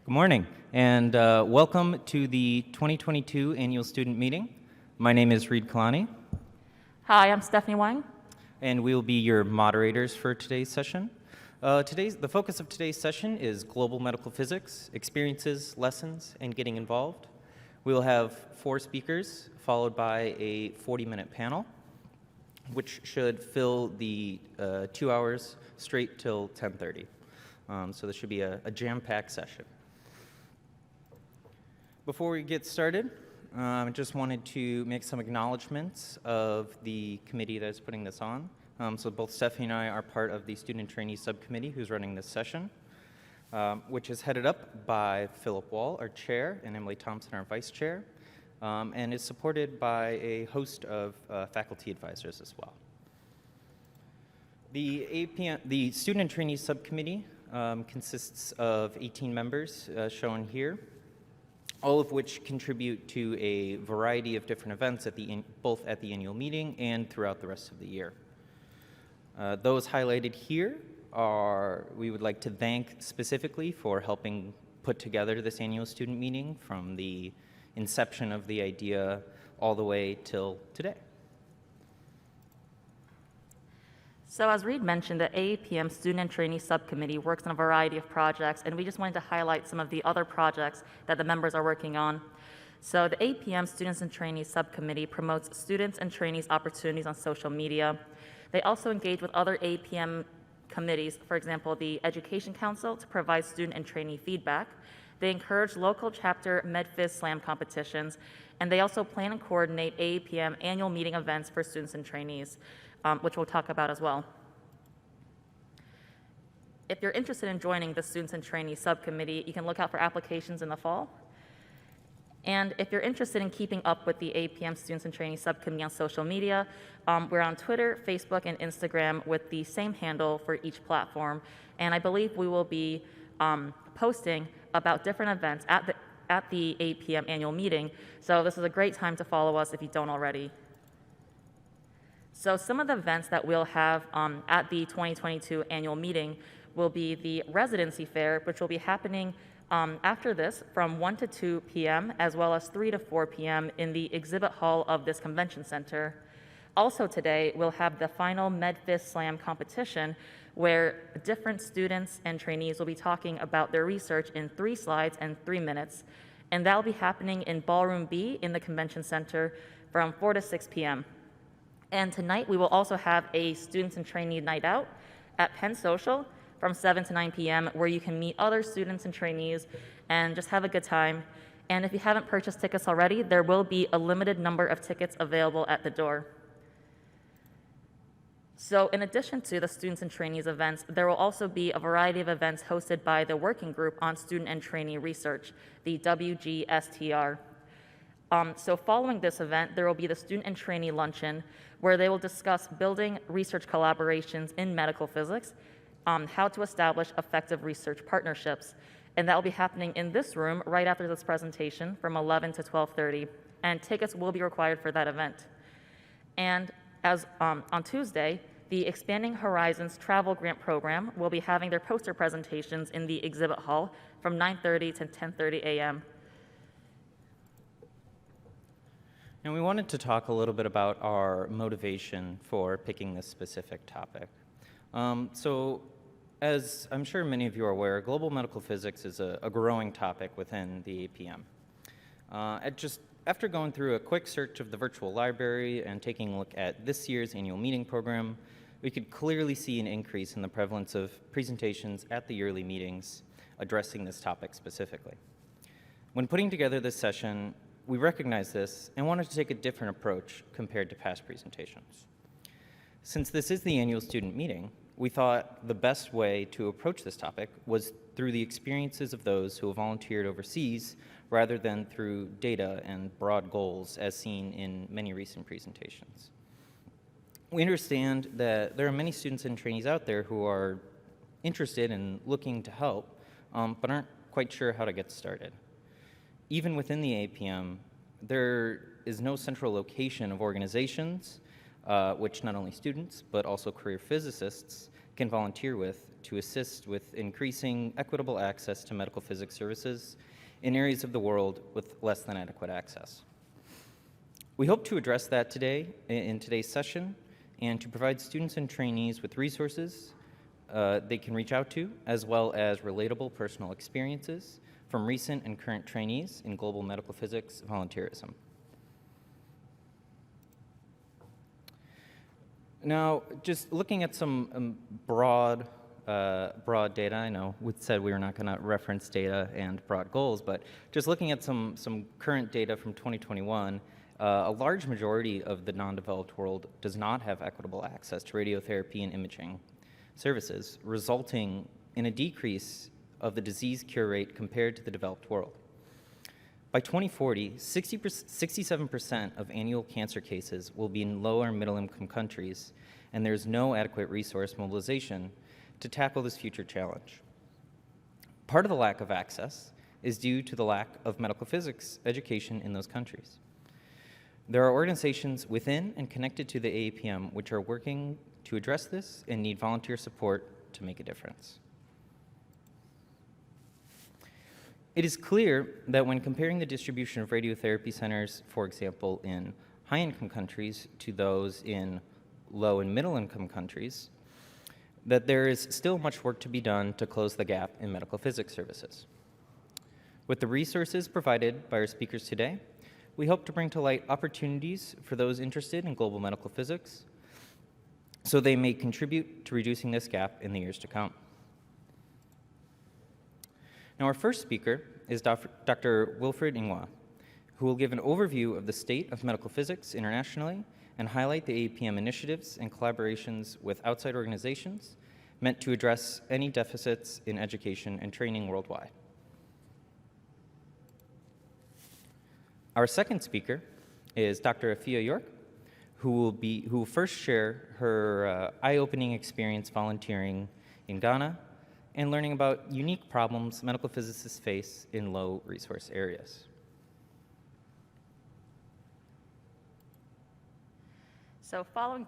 Good morning, and welcome to the 2022 Annual Student Meeting. My name is Reed Kalani, Hi, I'm Stephanie Wang. and we will be your moderators for today's session. The focus of today's session is global medical physics, experiences, lessons, and getting involved. We will have 4 speakers, followed by a 40-minute panel, which should fill the 2 hours straight till 10:30. So this should be a jam-packed session. Before we get started, I just wanted to make some acknowledgments of the committee that is putting this on. So both Stephanie and I are part of the Student Trainee Subcommittee who's running this session, which is headed up by Philip Wall, our chair, and Emily Thompson, our vice chair, and is supported by a host of faculty advisors as well. The AAPM, the Student Trainee Subcommittee consists of 18 members shown here, all of which contribute to a variety of different events both at the annual meeting and throughout the rest of the year. Those highlighted here we would like to thank specifically for helping put together this annual student meeting from the inception of the idea all the way till today. So as Reed mentioned, the AAPM Student and Trainee Subcommittee works on a variety of projects, and we just wanted to highlight some of the other projects that the members are working on. So the AAPM Students and Trainees Subcommittee promotes students and trainees' opportunities on social media. They also engage with other AAPM committees, for example, the Education Council, to provide student and trainee feedback. They encourage local chapter MedPhys Slam competitions, and they also plan and coordinate AAPM annual meeting events for students and trainees, which we'll talk about as well. If you're interested in joining the Students and Trainees Subcommittee, you can look out for applications in the fall. And if you're interested in keeping up with the AAPM Students and Trainees Subcommittee on social media, we're on Twitter, Facebook, and Instagram with the same handle for each platform. And I believe we will be posting about different events at the AAPM annual meeting. So this is a great time to follow us if you don't already. So some of the events that we'll have at the 2022 annual meeting will be the residency fair, which will be happening after this from 1 to 2 p.m. as well as 3 to 4 p.m. in the exhibit hall of this convention center. Also today, we'll have the final MedPhys Slam competition where different students and trainees will be talking about their research in 3 slides and 3 minutes. And that'll be happening in Ballroom B in the convention center from 4 to 6 p.m. And tonight, we will also have a students and trainee night out at Penn Social from 7 to 9 p.m. where you can meet other students and trainees and just have a good time. And if you haven't purchased tickets already, there will be a limited number of tickets available at the door. So in addition to the students and trainees events, there will also be a variety of events hosted by the Working Group on Student and Trainee Research, the WGSTR. So following this event, there will be the Student and Trainee Luncheon, where they will discuss building research collaborations in medical physics, how to establish effective research partnerships. And that will be happening in this room right after this presentation from 11 to 12:30. And tickets will be required for that event. And as on Tuesday, the Expanding Horizons Travel Grant Program will be having their poster presentations in the exhibit hall from 9:30 to 10:30 a.m. And we wanted to talk a little bit about our motivation for picking this specific topic. So as I'm sure many of you are aware, global medical physics is a growing topic within the AAPM. After going through a quick search of the virtual library and taking a look at this year's annual meeting program, we could clearly see an increase in the prevalence of presentations at the yearly meetings addressing this topic specifically. When putting together this session, we recognized this and wanted to take a different approach compared to past presentations. Since this is the annual student meeting, we thought the best way to approach this topic was through the experiences of those who have volunteered overseas rather than through data and broad goals as seen in many recent presentations. We understand that there are many students and trainees out there who are interested in looking to help, but aren't quite sure how to get started. Even within the AAPM, there is no central location of organizations which not only students, but also career physicists can volunteer with to assist with increasing equitable access to medical physics services in areas of the world with less than adequate access. We hope to address that today in today's session and to provide students and trainees with resources they can reach out to, as well as relatable personal experiences from recent and current trainees in global medical physics volunteerism. Now, just looking at some broad data, I know we said we were not going to reference data and broad goals, but just looking at some current data from 2021, a large majority of the non-developed world does not have equitable access to radiotherapy and imaging services, resulting in a decrease of the disease cure rate compared to the developed world. By 2040, 67% of annual cancer cases will be in low or middle-income countries, and there's no adequate resource mobilization to tackle this future challenge. Part of the lack of access is due to the lack of medical physics education in those countries. There are organizations within and connected to the AAPM which are working to address this and need volunteer support to make a difference. It is clear that when comparing the distribution of radiotherapy centers, for example, in high-income countries to those in low and middle-income countries, that there is still much work to be done to close the gap in medical physics services. With the resources provided by our speakers today, we hope to bring to light opportunities for those interested in global medical physics so they may contribute to reducing this gap in the years to come. Now, our first speaker is Dr. Wilfred Ingwa, who will give an overview of the state of medical physics internationally and highlight the AAPM initiatives and collaborations with outside organizations meant to address any deficits in education and training worldwide. Our second speaker is Dr. Afia York, who will first share her eye-opening experience volunteering in Ghana and learning about unique problems medical physicists face in low-resource areas. So following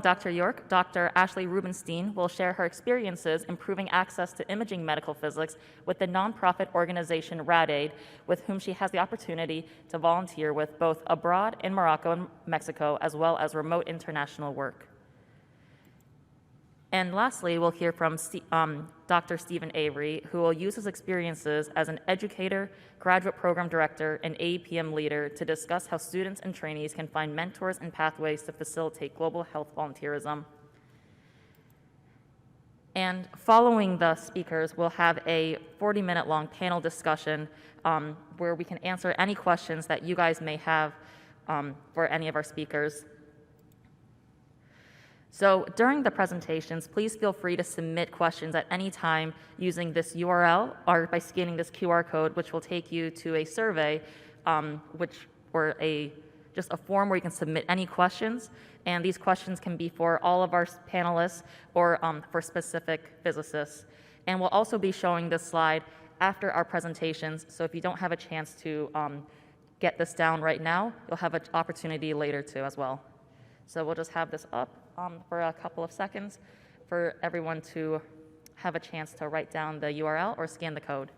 Dr. York, Dr. Ashley Rubenstein will share her experiences improving access to imaging medical physics with the nonprofit organization RADAID, with whom she has the opportunity to volunteer with both abroad in Morocco and Mexico, as well as remote international work. And lastly, we'll hear from Dr. Stephen Avery, who will use his experiences as an educator, graduate program director, and AAPM leader to discuss how students and trainees can find mentors and pathways to facilitate global health volunteerism. And following the speakers, we'll have a 40-minute long panel discussion where we can answer any questions that you guys may have for any of our speakers. So during the presentations, please feel free to submit questions at any time using this URL or by scanning this QR code, which will take you to a survey, just a form where you can submit any questions. And these questions can be for all of our panelists or for specific physicists. And we'll also be showing this slide after our presentations. So if you don't have a chance to get this down right now, you'll have an opportunity later too as well. So we'll just have this up for a couple of seconds for everyone to have a chance to write down the URL or scan the code.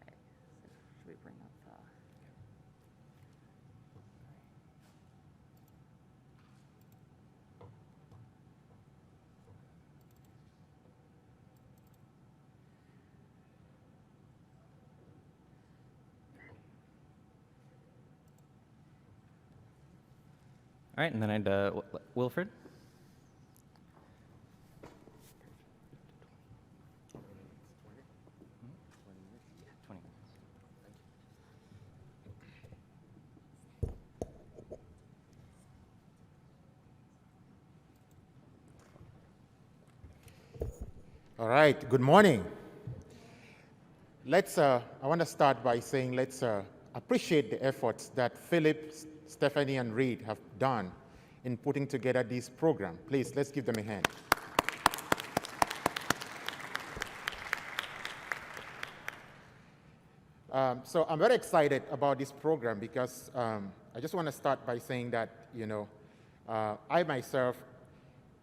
Okay. Should we bring up All right, and then I'd, Wilfred. All right, good morning. I want to start by saying let's appreciate the efforts that Philip, Stephanie, and Reed have done in putting together this program. Please, let's give them a hand. So I'm very excited about this program because I just want to start by saying that, I myself,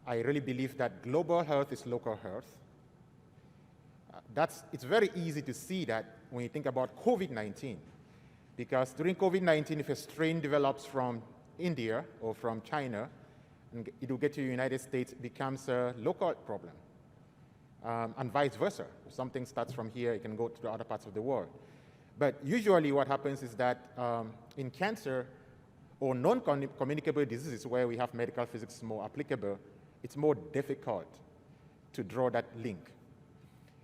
I really believe that global health is local health. It's very easy to see that when you think about COVID-19, because during COVID-19, if a strain develops from India or from China, and it will get to the United States, it becomes a local problem, and vice versa. If something starts from here, it can go to the other parts of the world. But usually what happens is that in cancer or non-communicable diseases where we have medical physics more applicable, it's more difficult to draw that link.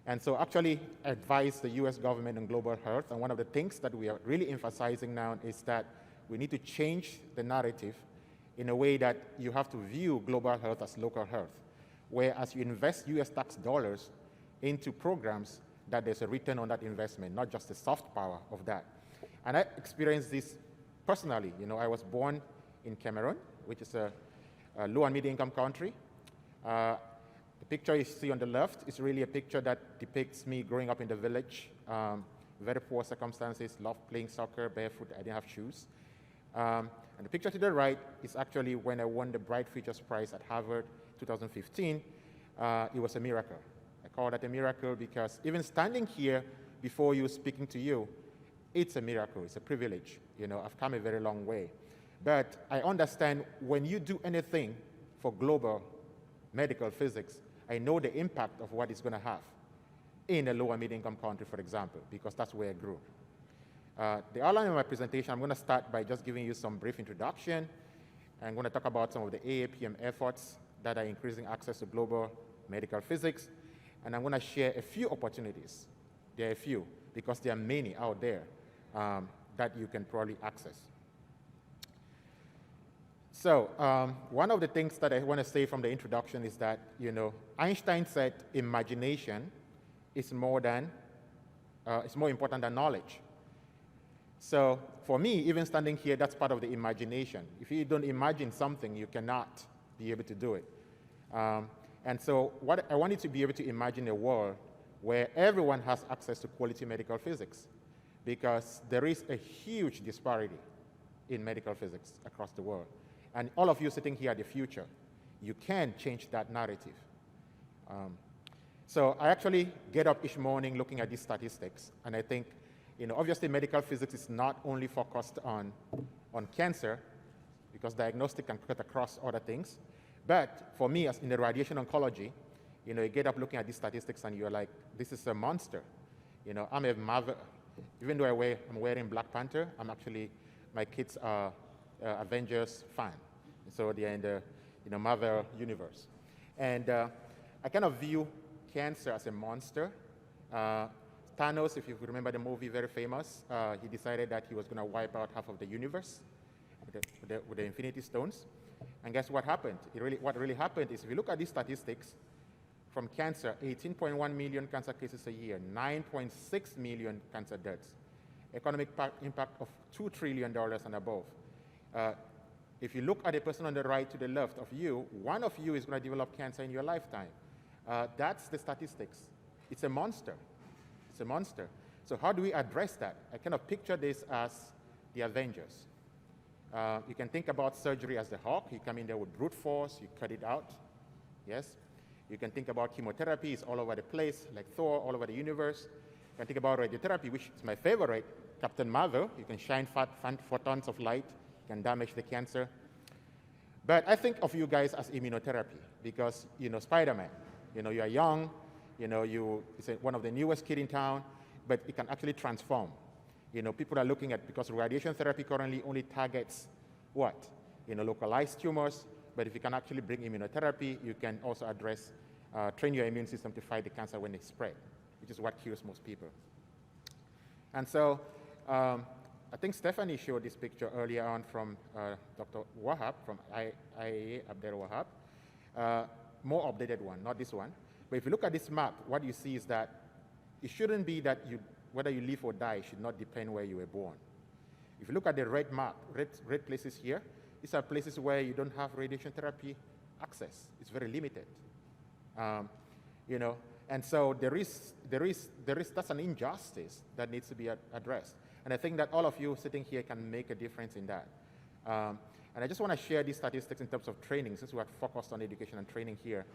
And so actually advise the US government on global health, and one of the things that we are really emphasizing now is that we need to change the narrative in a way that you have to view global health as local health, where as you invest US tax dollars into programs, that there's a return on that investment, not just the soft power of that. And I experienced this personally. I was born in Cameroon, which is a low and middle income country. The picture you see on the left is really a picture that depicts me growing up in the village, very poor circumstances, loved playing soccer, barefoot, I didn't have shoes. And the picture to the right is actually when I won the Bright Futures Prize at Harvard 2015. It was a miracle. I call that a miracle because even standing here before you, speaking to you, it's a miracle, it's a privilege. I've come a very long way. But I understand when you do anything for global medical physics, I know the impact of what it's going to have in a lower middle-income country, for example, because that's where I grew. The outline of my presentation, I'm going to start by just giving you some brief introduction. I'm going to talk about some of the AAPM efforts that are increasing access to global medical physics. And I'm going to share a few opportunities. There are a few, because there are many out there that you can probably access. So one of the things that I want to say from the introduction is that, Einstein said imagination is more important than knowledge. So for me, even standing here, that's part of the imagination. If you don't imagine something, you cannot be able to do it. And so what I want you to be able to imagine a world where everyone has access to quality medical physics, because there is a huge disparity in medical physics across the world. And all of you sitting here are the future. You can change that narrative. So I actually get up each morning looking at these statistics, and I think, obviously medical physics is not only focused on cancer, because diagnostic can cut across other things, but for me, as in the radiation oncology, you get up looking at these statistics and you're like, this is a monster. I'm a Marvel, even though I'm wearing Black Panther, my kids are Avengers fan. So they're in the Marvel universe. And I kind of view cancer as a monster. Thanos, if you remember the movie, very famous, he decided that he was going to wipe out half of the universe with the Infinity Stones. And guess what happened? What really happened is, if you look at these statistics, from cancer, 18.1 million cancer cases a year, 9.6 million cancer deaths, economic impact of $2 trillion and above. If you look at the person on the right to the left of you, one of you is going to develop cancer in your lifetime. That's the statistics. It's a monster. It's a monster. So how do we address that? I kind of picture this as the Avengers. You can think about surgery as the hawk. You come in there with brute force, you cut it out. Yes? You can think about chemotherapy, it's all over the place, like Thor, all over the universe. You can think about radiotherapy, which is my favorite, Captain Marvel. You can shine photons of light, you can damage the cancer. But I think of you guys as immunotherapy because, Spider-Man, you are young, it's one of the newest kid in town, but it can actually transform. People are looking at, because radiation therapy currently only targets what? Localized tumors, but if you can actually bring immunotherapy, you can also address, train your immune system to fight the cancer when they spread, which is what kills most people. And so I think Stephanie showed this picture earlier on from Dr. Wahab, from IAA Abdel Wahab, more updated one, not this one. But if you look at this map, what you see is that it shouldn't be that whether you live or die should not depend where you were born. If you look at the red map, red places here, these are places where you don't have radiation therapy access. It's very limited. And so that's an injustice that needs to be addressed. And I think that all of you sitting here can make a difference in that. And I just want to share these statistics in terms of training, since we are focused on education and training here.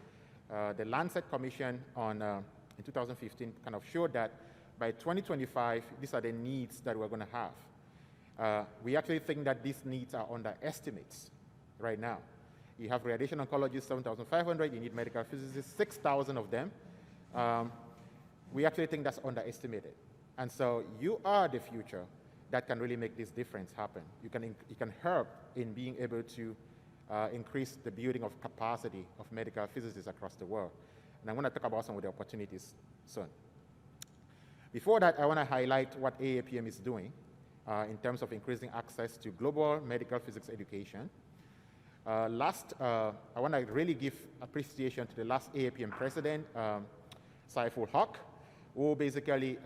The Lancet Commission in 2015 kind of showed that by 2025, these are the needs that we're going to have. We actually think that these needs are underestimates right now. You have radiation oncologists, 7,500. You need medical physicists, 6,000 of them. We actually think that's underestimated. And so you are the future that can really make this difference happen. You can help in being able to increase the building of capacity of medical physicists across the world. And I'm going to talk about some of the opportunities soon. Before that, I want to highlight what AAPM is doing in terms of increasing access to global medical physics education. I want to really give appreciation to the last AAPM president, Saiful Haq, who basically,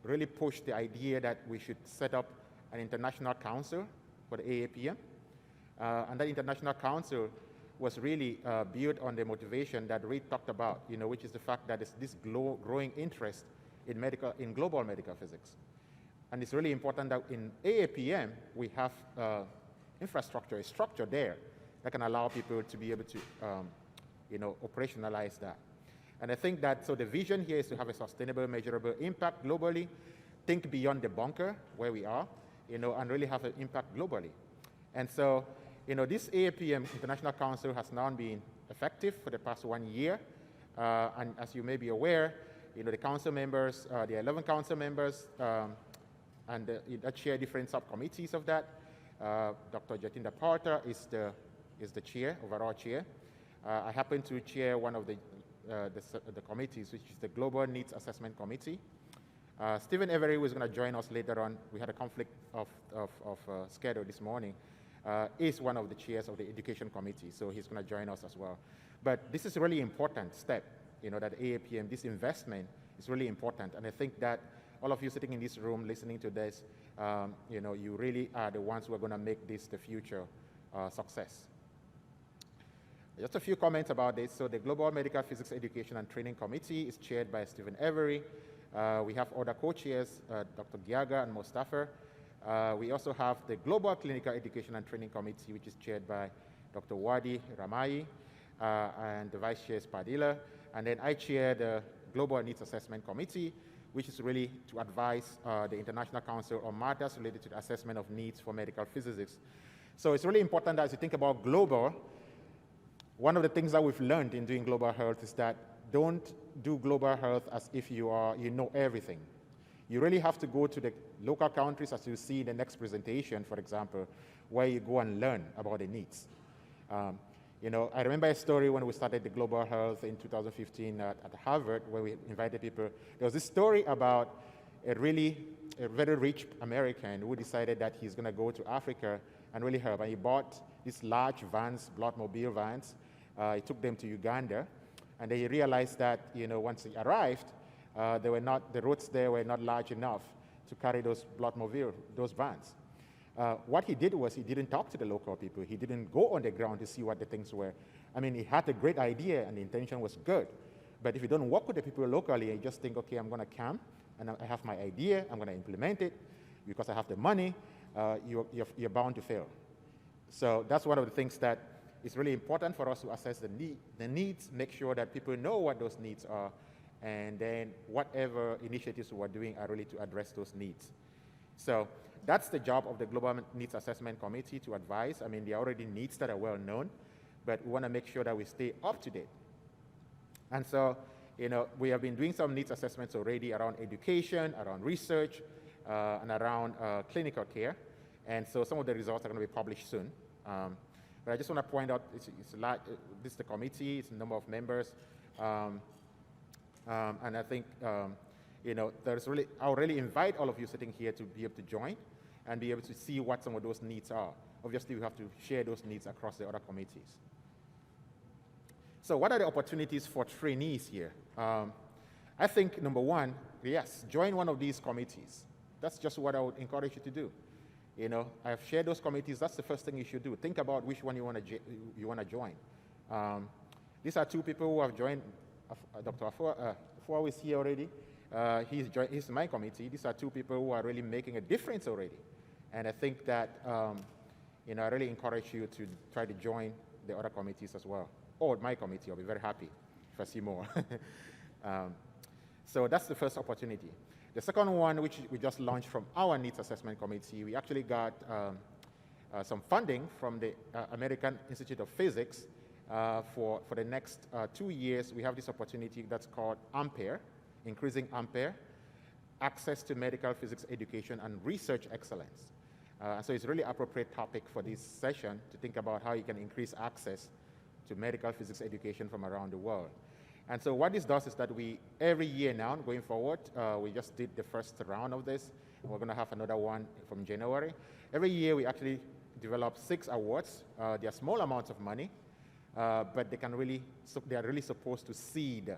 really pushed the idea that we should set up an international council for the AAPM. And that international council was really built on the motivation that Reid talked about, which is the fact that there's this growing interest in global medical physics. And it's really important that in AAPM, we have infrastructure, a structure there that can allow people to be able to, operationalize that. And I think that, so the vision here is to have a sustainable, measurable impact globally, think beyond the bunker where we are, and really have an impact globally. And so, this AAPM International Council has now been effective for the past 1 year. And as you may be aware, the council members, the 11 council members, and that chair different subcommittees of that. Dr. Jatinda Porter is the chair, overall chair. I happen to chair one of the committees, which is the Global Needs Assessment Committee. Stephen Avery, who is going to join us later on, we had a conflict of schedule this morning, is one of the chairs of the Education Committee, so he's going to join us as well. But this is a really important step, that AAPM, this investment is really important, and I think that all of you sitting in this room listening to this, you really are the ones who are going to make this the future success. Just a few comments about this. So the Global Medical Physics Education and Training Committee is chaired by Stephen Avery. We have other co-chairs, Dr. Giaga and Mostafa. We also have the Global Clinical Education and Training Committee, which is chaired by Dr. Wadi Ramai, and the Vice Chair is Padilla. And then I chair the Global Needs Assessment Committee, which is really to advise the International Council on matters related to the assessment of needs for medical physicists. So it's really important that as you think about global, one of the things that we've learned in doing global health is that don't do global health as if you know everything. You really have to go to the local countries, as you see in the next presentation, for example, where you go and learn about the needs. I remember a story when we started the global health in 2015 at Harvard, where we invited people. There was this story about a very rich American who decided that he's going to go to Africa and really help. And he bought these large vans, bloodmobile vans. He took them to Uganda, and then he realized that once he arrived, the roads there were not large enough to carry those vans. What he did was he didn't talk to the local people. He didn't go on the ground to see what the things were. I mean, he had a great idea and the intention was good. But if you don't work with the people locally and you just think, okay, I'm going to camp and I have my idea, I'm going to implement it because I have the money, you're bound to fail. So that's one of the things that is really important for us to assess the needs, make sure that people know what those needs are, and then whatever initiatives we're doing are really to address those needs. So that's the job of the Global Needs Assessment Committee, to advise. I mean, there are already needs that are well known, but we want to make sure that we stay up to date. And so, we have been doing some needs assessments already around education, around research, and around clinical care. And so some of the results are going to be published soon. But I just want to point out, this is the committee, it's a number of members. And I think, I'll really invite all of you sitting here to be able to join and be able to see what some of those needs are. Obviously, we have to share those needs across the other committees. So what are the opportunities for trainees here? I think, number one, yes, join one of these committees. That's just what I would encourage you to do. I've shared those committees. That's the first thing you should do. Think about which one you want to join. These are two people who have joined Dr. Afua is here already. He's my committee. These are two people who are really making a difference already. And I think that, I really encourage you to try to join the other committees as well. Or my committee, I'll be very happy if I see more. So that's the first opportunity. The second one, which we just launched from our Needs Assessment Committee, we actually got some funding from the American Institute of Physics for the next 2 years. We have this opportunity that's called AAPM, Increasing AAPM, Access to Medical Physics Education and Research Excellence. So it's a really appropriate topic for this session to think about how you can increase access to medical physics education from around the world. And so what this does is that every year now, going forward, we just did the first round of this. We're going to have another one from January. Every year we actually develop 6 awards. They are small amounts of money, but they are really supposed to seed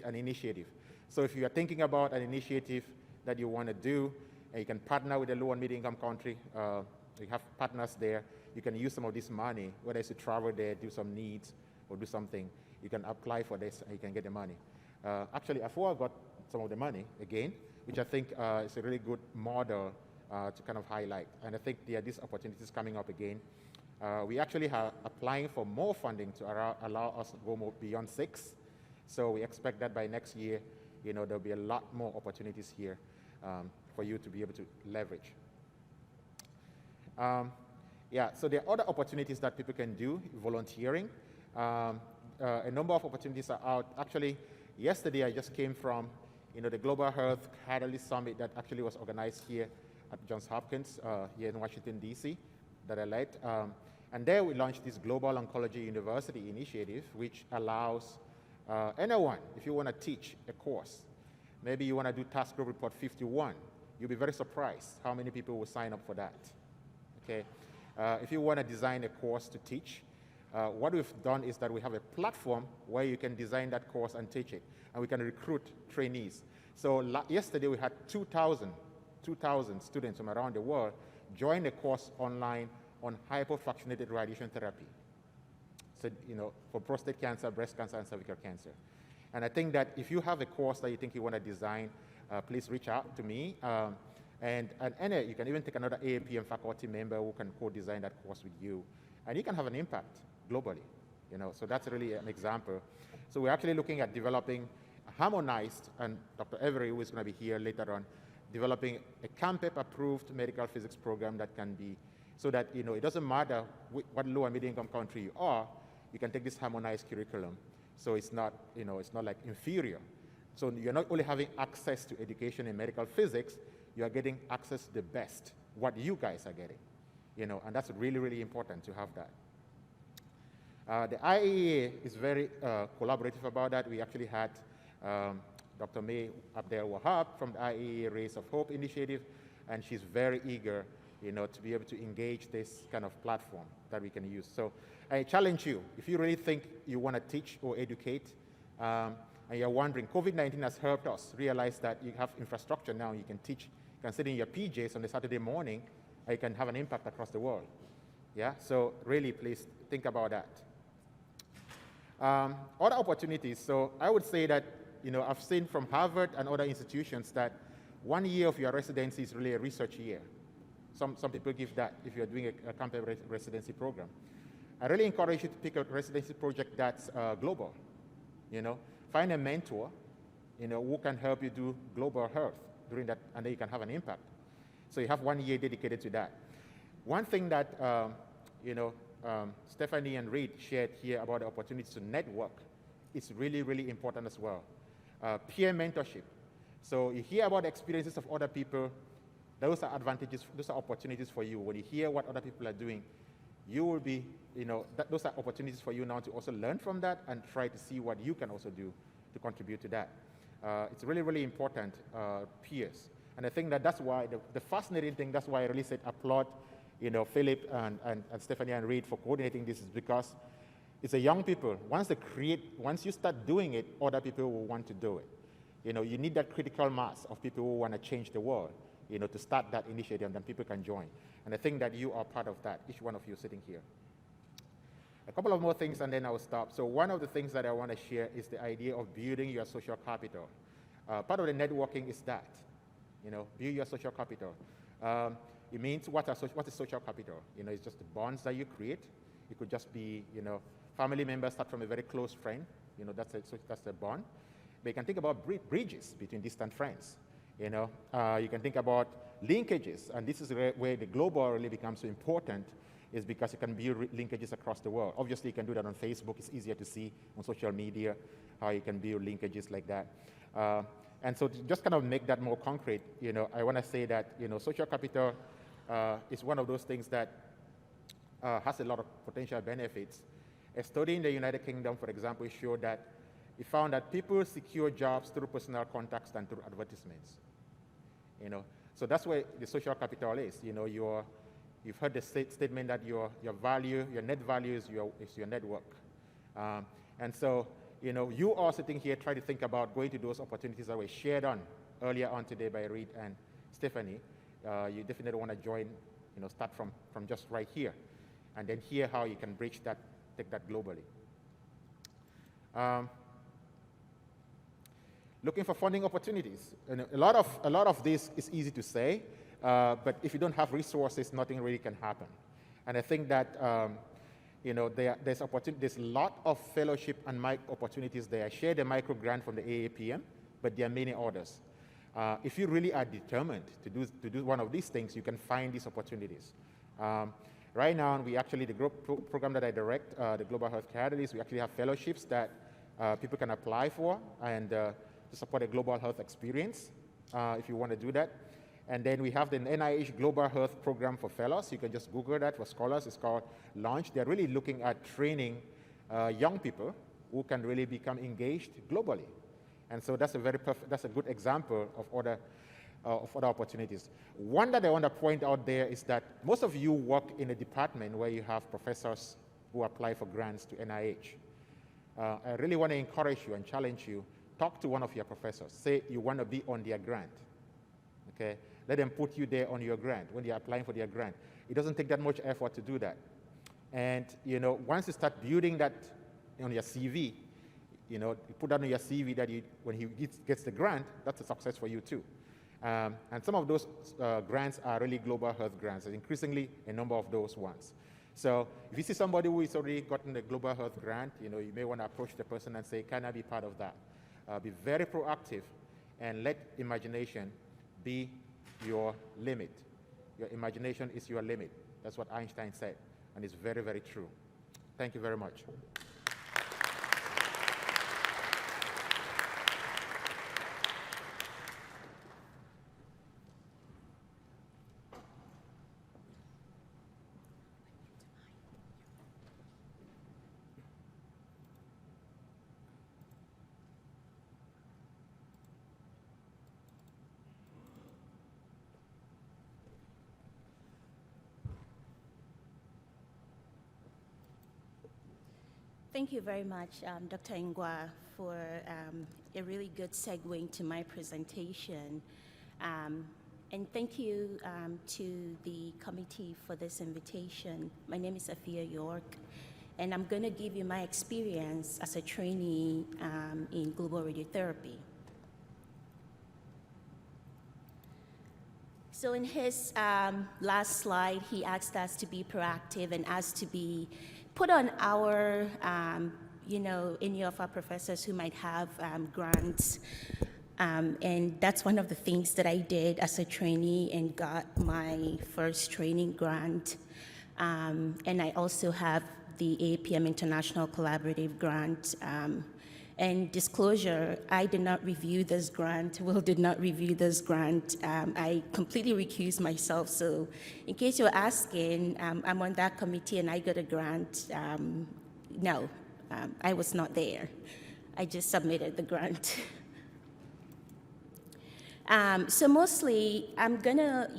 an initiative. So if you are thinking about an initiative that you want to do, and you can partner with a low and medium income country, you have partners there, you can use some of this money, whether it's to travel there, do some needs, or do something. You can apply for this and you can get the money. Actually, Afua got some of the money again, which I think is a really good model to kind of highlight. And I think there are these opportunities coming up again. We actually are applying for more funding to allow us to go more beyond 6. So we expect that by next year, there'll be a lot more opportunities here for you to be able to leverage. So there are other opportunities that people can do, volunteering. A number of opportunities are out. Actually, yesterday I just came from the Global Health Catalyst Summit that actually was organized here at Johns Hopkins, here in Washington, D.C., that I led. And there we launched this Global Oncology University initiative, which allows anyone, if you want to teach a course, maybe you want to do Task Group Report 51, you'll be very surprised how many people will sign up for that. Okay? If you want to design a course to teach, what we've done is that we have a platform where you can design that course and teach it, and we can recruit trainees. So yesterday we had 2,000 students from around the world join the course online on hypofractionated radiation therapy. So, for prostate cancer, breast cancer, and cervical cancer. And I think that if you have a course that you think you want to design, please reach out to me. And you can even take another AAPM faculty member who can co-design that course with you. And you can have an impact globally, so that's really an example. So we're actually looking at developing a harmonized, and Dr. Avery, who is going to be here later on, developing a CAMPEP-approved medical physics program that can be, so that, it doesn't matter what low and middle income country you are, you can take this harmonized curriculum. So it's not, it's not like inferior. So you're not only having access to education in medical physics, you are getting access to the best, what you guys are getting, and that's really, really important to have that. The IAEA is very collaborative about that. We actually had Dr. May Abdel Wahab from the IAEA Rays of Hope initiative, and she's very eager, to be able to engage this kind of platform that we can use. So I challenge you, if you really think you want to teach or educate, and you're wondering, COVID-19 has helped us realize that you have infrastructure now, you can teach, you can sit in your PJs on a Saturday morning, and you can have an impact across the world. Yeah, so really, please think about that. Other opportunities, so I would say that, I've seen from Harvard and other institutions that 1 year of your residency is really a research year. Some people give that if you're doing a campus residency program. I really encourage you to pick a residency project that's global. Find a mentor, who can help you do global health during that, and then you can have an impact. So you have 1 year dedicated to that. One thing that, Stephanie and Reed shared here about the opportunities to network is really, really important as well. Peer mentorship. So you hear about the experiences of other people, those are advantages, those are opportunities for you. When you hear what other people are doing, you will be, those are opportunities for you now to also learn from that and try to see what you can also do to contribute to that. It's really, really important, peers. And I think that that's why, the fascinating thing, that's why I really said applaud, Philip and Stephanie and Reed for coordinating this, is because it's a young people. Once you start doing it, other people will want to do it. You need that critical mass of people who want to change the world, to start that initiative, and then people can join. And I think that you are part of that, each one of you sitting here. A couple of more things and then I'll stop. So one of the things that I want to share is the idea of building your social capital. Part of the networking is that, build your social capital. It means what is social capital? It's just the bonds that you create. It could just be, family members start from a very close friend. That's a bond. But you can think about bridges between distant friends. You can think about linkages, and this is where the global really becomes so important, is because you can build linkages across the world. Obviously, you can do that on Facebook. It's easier to see on social media how you can build linkages like that. And so to just kind of make that more concrete, I want to say that, social capital is one of those things that has a lot of potential benefits. A study in the United Kingdom, for example, showed that it found that people secure jobs through personal contacts than through advertisements. So that's where the social capital is. You've heard the statement that your net value is your network. And so, you are sitting here trying to think about going to those opportunities that were shared on earlier on today by Reed and Stephanie. You definitely want to join, start from just right here, and then hear how you can bridge that, take that globally. Looking for funding opportunities. And a lot of this is easy to say, but if you don't have resources, nothing really can happen. And I think that there's a lot of fellowship and opportunities there. I shared a micro grant from the AAPM, but there are many others. If you really are determined to do one of these things, you can find these opportunities. Right now, the program that I direct, the Global Health Catalyst, we actually have fellowships that people can apply for and to support a global health experience, if you want to do that. And then we have the NIH Global Health Program for Fellows. You can just Google that for scholars. It's called Launch. They're really looking at training young people who can really become engaged globally. And so that's a good example of other opportunities. One that I want to point out there is that most of you work in a department where you have professors who apply for grants to NIH. I really want to encourage you and challenge you. Talk to one of your professors. Say you want to be on their grant. Okay? Let them put you there on your grant when you're applying for their grant. It doesn't take that much effort to do that. And once you start building that on your CV, you put that on your CV that when he gets the grant, that's a success for you too. And some of those grants are really global health grants. There's increasingly a number of those ones. So if you see somebody who is already gotten the global health grant, you may want to approach the person and say, can I be part of that? Be very proactive and let imagination be your limit. Your imagination is your limit. That's what Einstein said, and it's very, very true. Thank you very much. Thank you very much, Dr. Ngwa, for a really good segue into my presentation. And thank you to the committee for this invitation. My name is Afia York, and I'm going to give you my experience as a trainee in global radiotherapy. So in his last slide, he asked us to be proactive and us to be put on our, any of our professors who might have grants. And that's one of the things that I did as a trainee and got my first training grant. And I also have the AAPM International Collaborative Grant. And disclosure, I did not review this grant. Will did not review this grant. I completely recused myself. So in case you're asking, I'm on that committee and I got a grant. No, I was not there. I just submitted the grant. So mostly, I'm gonna,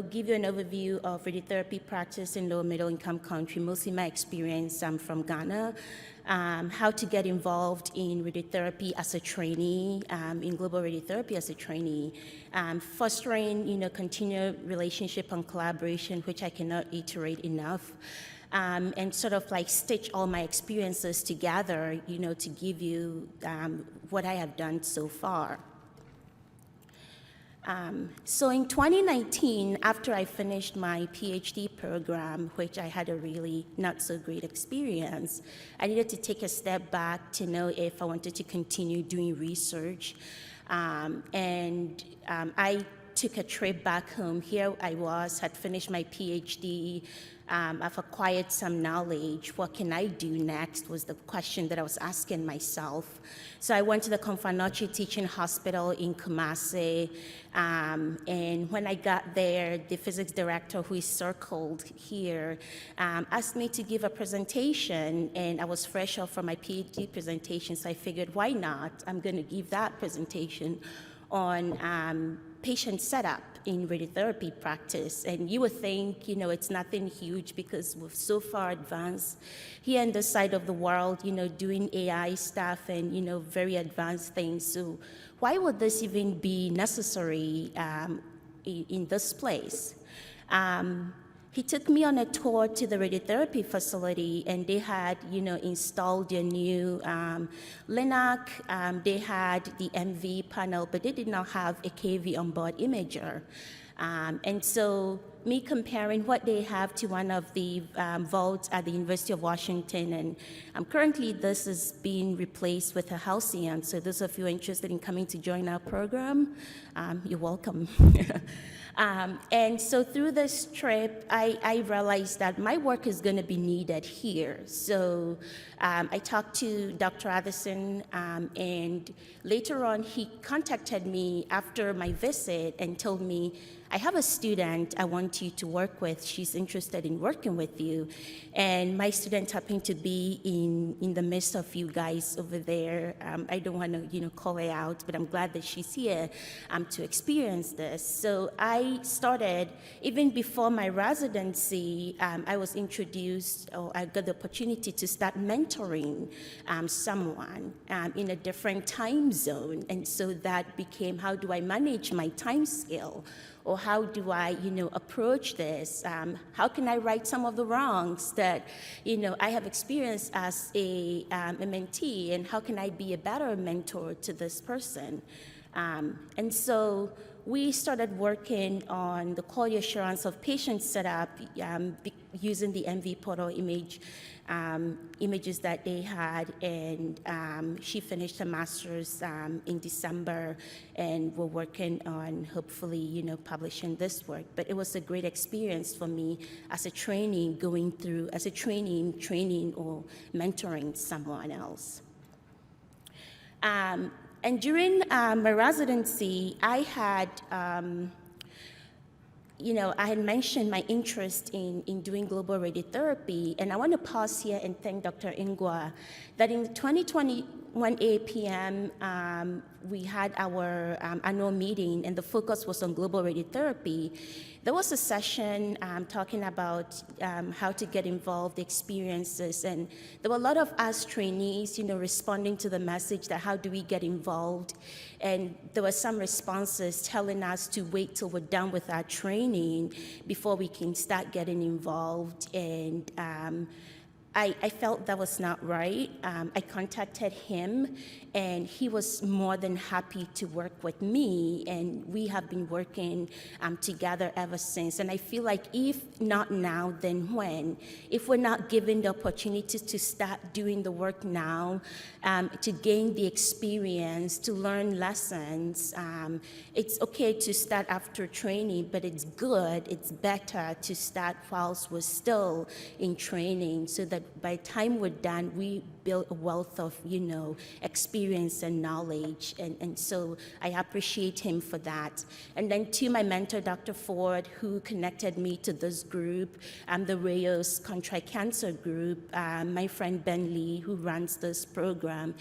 give you an overview of radiotherapy practice in low middle income country, mostly my experience. I'm from Ghana. How to get involved in radiotherapy as a trainee, in global radiotherapy as a trainee, fostering, continued relationship and collaboration, which I cannot iterate enough. and sort of like stitch all my experiences together, to give you what I have done so far. So in 2019, after I finished my PhD program, which I had a really not so great experience, I needed to take a step back to know if I wanted to continue doing research. I took a trip back home. Here I was, had finished my PhD. I've acquired some knowledge. What can I do next was the question that I was asking myself. So I went to the Confanoche Teaching Hospital in Kumasi. And when I got there, the physics director, who is circled here, asked me to give a presentation. And I was fresh off from my PhD presentation, so I figured, why not? I'm going to give that presentation on patient setup in radiotherapy practice. And you would think, it's nothing huge because we're so far advanced here on this side of the world, doing AI stuff and, very advanced things. So why would this even be necessary in this place? He took me on a tour to the radiotherapy facility, and they had, installed their new Linac. They had the MV panel, but they did not have a KV onboard imager. And so me comparing what they have to one of the vaults at the University of Washington, and currently this is being replaced with a Halcyon. So those of you interested in coming to join our program, you're welcome. And so through this trip, I realized that my work is going to be needed here. So I talked to Dr. Addison, and later on he contacted me after my visit and told me, I have a student I want you to work with. She's interested in working with you. And my student happened to be in the midst of you guys over there. I don't want to, call her out, but I'm glad that she's here to experience this. So I started, even before my residency, I was introduced, or I got the opportunity to start mentoring someone in a different time zone. And so that became, how do I manage my time scale? Or how do I, approach this? How can I right some of the wrongs that, I have experienced as a mentee, and how can I be a better mentor to this person? And so we started working on the quality assurance of patient setup using the MV portal images that they had, and she finished her master's in December, and we're working on hopefully, publishing this work. But it was a great experience for me as a trainee, going through as a training or mentoring someone else. And during my residency, I had, I had mentioned my interest in doing global radiotherapy, and I want to pause here and thank Dr. Ingwa that in 2021 AAPM, we had our annual meeting, and the focus was on global radiotherapy. There was a session talking about how to get involved, the experiences, and there were a lot of us trainees, responding to the message that how do we get involved, and there were some responses telling us to wait till we're done with our training before we can start getting involved, and I felt that was not right. I contacted him, and he was more than happy to work with me, and we have been working together ever since. And I feel like if not now, then when? If we're not given the opportunity to start doing the work now, to gain the experience, to learn lessons, it's okay to start after training, but it's better to start whilst we're still in training, so that by the time we're done, we build a wealth of, experience and knowledge. And so I appreciate him for that. And then to my mentor, Dr. Ford, who connected me to this group, the Rayos Contra Cancer Group, my friend Ben Lee, who runs this program.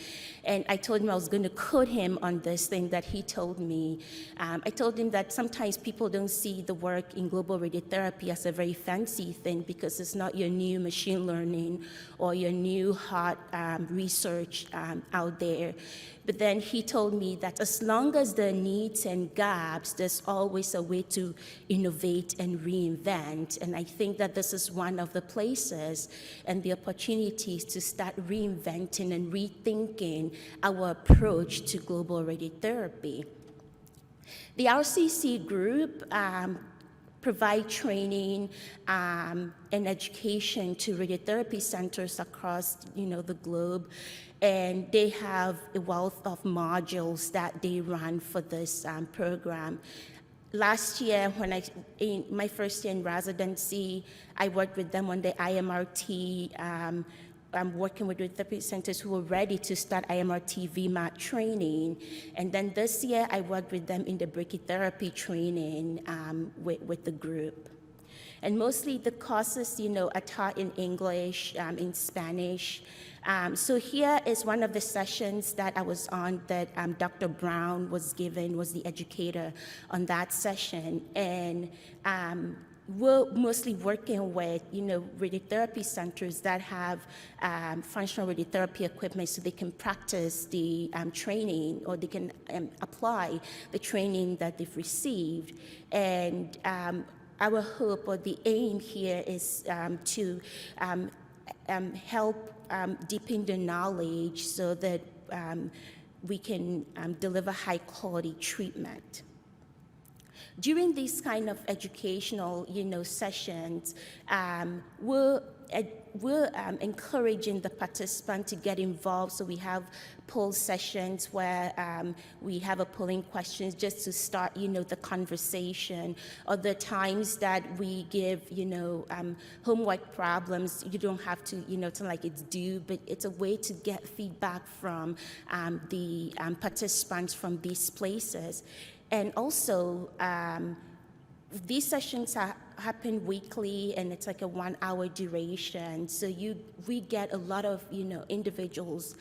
And I told him I was going to code him on this thing that he told me. I told him that sometimes people don't see the work in global radiotherapy as a very fancy thing because it's not your new machine learning doing or your new hot research out there. But then he told me that as long as there are needs and gaps, there's always a way to innovate and reinvent. And I think that this is one of the places and the opportunities to start reinventing and rethinking our approach to global radiotherapy. The RCC group provide training and education to radiotherapy centers across, the globe, and they have a wealth of modules that they run for this program. Last year, in my first year in residency, I worked with them on the IMRT. I'm working with radiotherapy centers who were ready to start IMRT VMAT training. And then this year, I worked with them in the brachytherapy training with the group. And mostly the courses, are taught in English, in Spanish. So here is one of the sessions that I was on that Dr. Brown was the educator on that session. And we're mostly working with, radiotherapy centers that have functional radiotherapy equipment so they can practice the training, or they can apply the training that they've received. And our hope, or the aim here, is to help deepen the knowledge so that we can deliver high quality treatment. During these kind of educational, sessions, we're encouraging the participant to get involved. So we have poll sessions where we have a polling questions just to start, the conversation. Or the times that we give, homework problems. You don't have to, it's not like it's due, but it's a way to get feedback from the participants from these places. And also, these sessions happen weekly, and it's like a 1 hour duration. So we get a lot of, individuals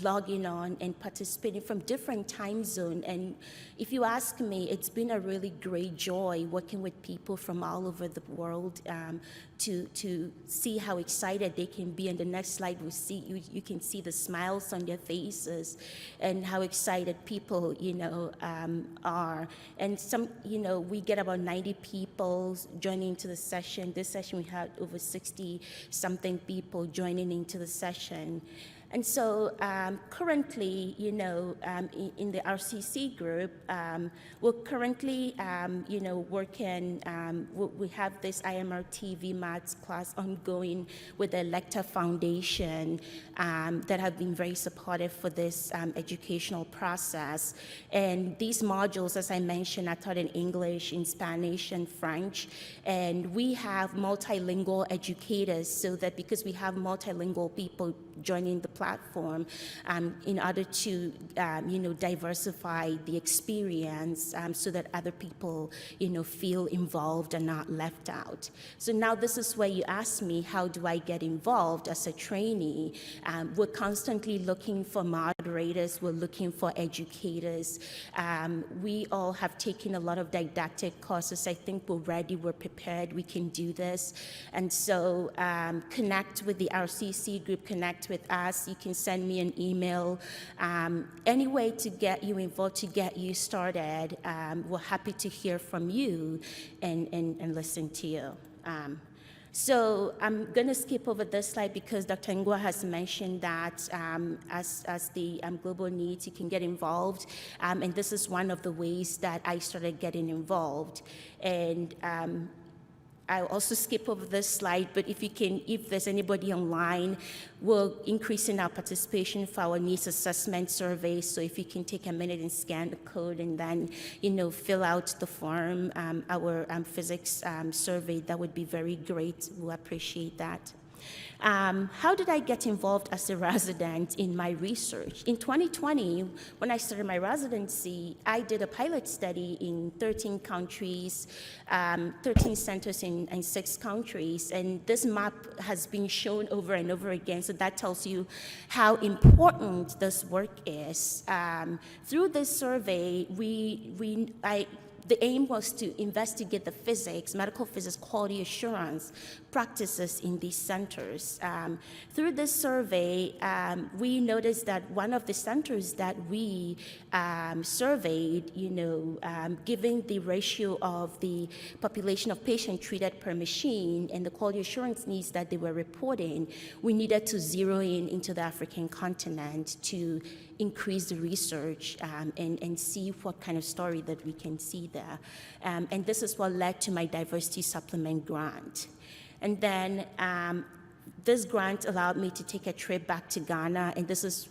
logging on and participating from different time zones. And if you ask me, it's been a really great joy working with people from all over the world to see how excited they can be. And the next slide, you can see the smiles on their faces and how excited people, are. And some, we get about 90 people joining into the session. This session, we had over 60-something people joining into the session. And so currently, in the RCC group, we're currently, working, we have this IMRT VMATS class ongoing with the Electa Foundation that have been very supportive for this educational process. And these modules, as I mentioned, are taught in English, in Spanish, and French. And we have multilingual educators, so that because we have multilingual people joining the platform in order to, diversify the experience so that other people, feel involved and not left out. So now this is where you ask me, how do I get involved as a trainee? We're constantly looking for moderators. We're looking for educators. We all have taken a lot of didactic courses. I think we're ready, we're prepared, we can do this. And so connect with the RCC group, connect with us. You can send me an email. Any way to get you involved, to get you started. We're happy to hear from you and listen to you. So I'm going to skip over this slide because Dr. Ngwa has mentioned that as the global needs, you can get involved. And this is one of the ways that I started getting involved. And I'll also skip over this slide, but if there's anybody online, we're increasing our participation for our needs assessment survey. So if you can take a minute and scan the code and then, fill out the form, our physics survey, that would be very great. We'll appreciate that. How did I get involved as a resident in my research? In 2020, when I started my residency, I did a pilot study in 13 countries, 13 centers in 6 countries, and this map has been shown over and over again, so that tells you how important this work is. Through this survey, the aim was to investigate the physics, medical physics quality assurance practices in these centers. Through this survey, we noticed that one of the centers that we surveyed, given the ratio of the population of patients treated per machine and the quality assurance needs that they were reporting, we needed to zero in into the African continent to increase the research and see what kind of story that we can see there. And this is what led to my diversity supplement grant. And then this grant allowed me to take a trip back to Ghana, and this is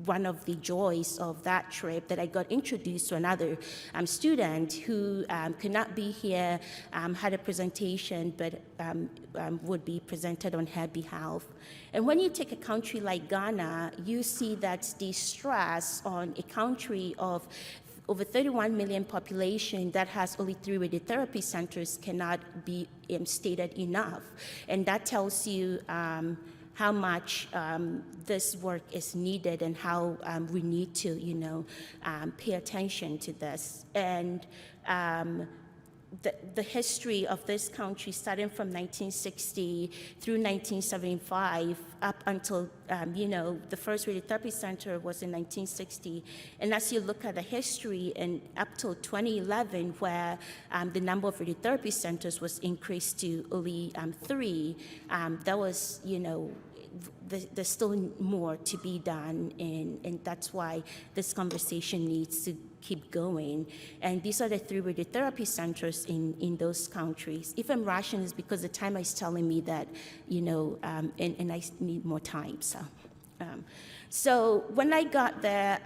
one of the joys of that trip, that I got introduced to another student who could not be here, had a presentation, but would be presented on her behalf. And when you take a country like Ghana, you see that the stress on a country of over 31 million population that has only 3 radiotherapy centers cannot be stated enough. And that tells you how much this work is needed and how we need to, pay attention to this. And the history of this country, starting from 1960 through 1975, up until, the first radiotherapy center was in 1960. And as you look at the history, and up till 2011, where the number of radiotherapy centers was increased to only 3, that was, there's still more to be done, and that's why this conversation needs to keep going. And these are the 3 radiotherapy centers in those countries. If I'm rushing, it's because the time is telling me that, and I need more time. So when I got there,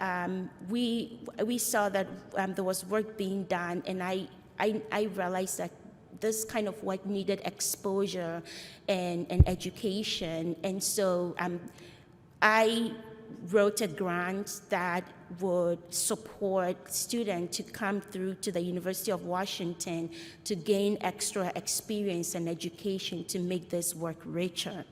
we saw that there was work being done, and I realized that this kind of work needed exposure and education. And so I wrote a grant that would support students to come through to the University of Washington to gain extra experience and education to make this work richer.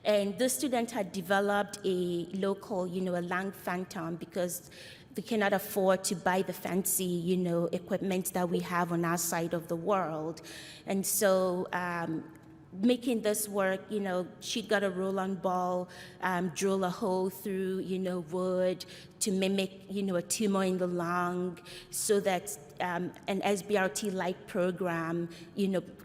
And the student had developed a local, a lung phantom, because they cannot afford to buy the fancy, equipment that we have on our side of the world. And so making this work, she got a roll-on ball, drill a hole through, wood to mimic, a tumor in the lung, so that an SBRT-like program,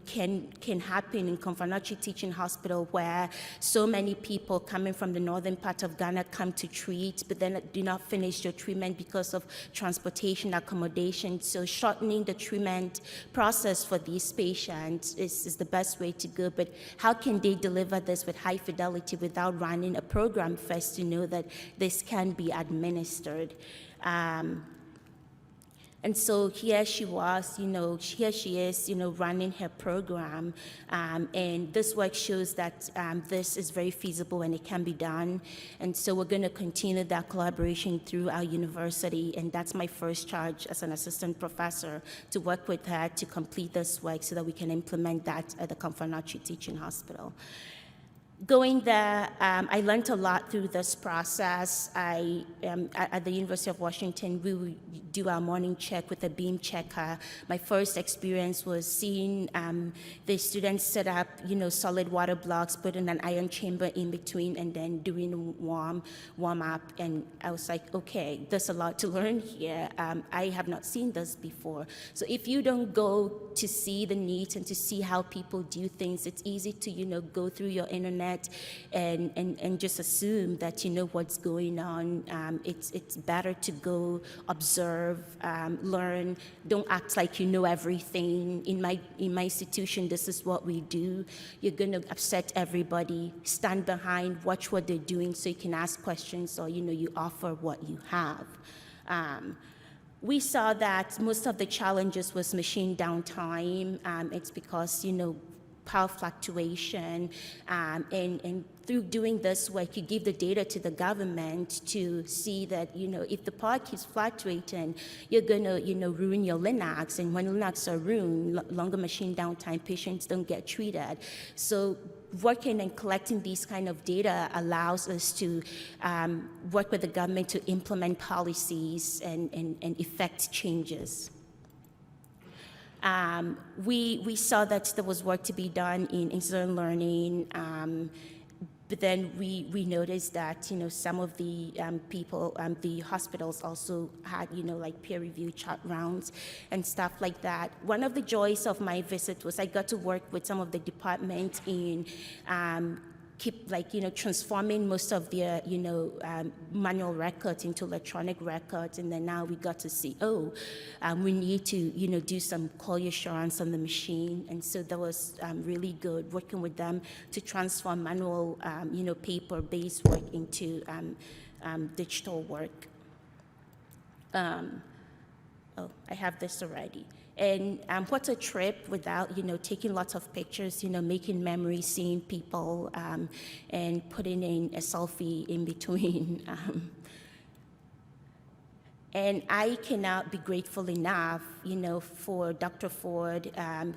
can happen in Komfo-Anokye Teaching Hospital, where so many people coming from the northern part of Ghana come to treat, but then do not finish their treatment because of transportation, accommodation. So shortening the treatment process for these patients is the best way to go. But how can they deliver this with high fidelity without running a program first to know that this can be administered? And so here she was, here she is, running her program. And this work shows that this is very feasible and it can be done. And so we're going to continue that collaboration through our university. And that's my first charge as an assistant professor, to work with her to complete this work so that we can implement that at the Komfo-Anokye Teaching Hospital. Going there, I learned a lot through this process. At the University of Washington, we would do our morning check with a beam checker. My first experience was seeing the students set up, solid water blocks, put in an iron chamber in between, and then doing warm up. And I was like, okay, there's a lot to learn here. I have not seen this before. So if you don't go to see the needs and to see how people do things, it's easy to, go through your internet and just assume that you know what's going on. It's better to go observe, learn. Don't act like you know everything. In my institution, this is what we do. You're going to upset everybody. Stand behind, watch what they're doing, so you can ask questions, or you offer what you have. We saw that most of the challenges was machine downtime. It's because power fluctuation, and through doing this work, you give the data to the government to see that, if the power keeps fluctuating, you're gonna, ruin your Linux, and when Linux are ruined, longer machine downtime, patients don't get treated. So working and collecting these kind of data allows us to work with the government to implement policies and effect changes. We saw that there was work to be done in incident learning, but then we noticed that, some of the people, the hospitals also had, like peer review chat rounds and stuff like that. One of the joys of my visit was I got to work with some of the departments in transforming most of their, manual records into electronic records. And then now we got to see, we need to, do some quality assurance on the machine. And so that was really good, working with them to transform manual, paper-based work into digital work. I have this already. And what's a trip without, taking lots of pictures, making memories, seeing people, and putting in a selfie in between. And I cannot be grateful enough, for Dr. Ford,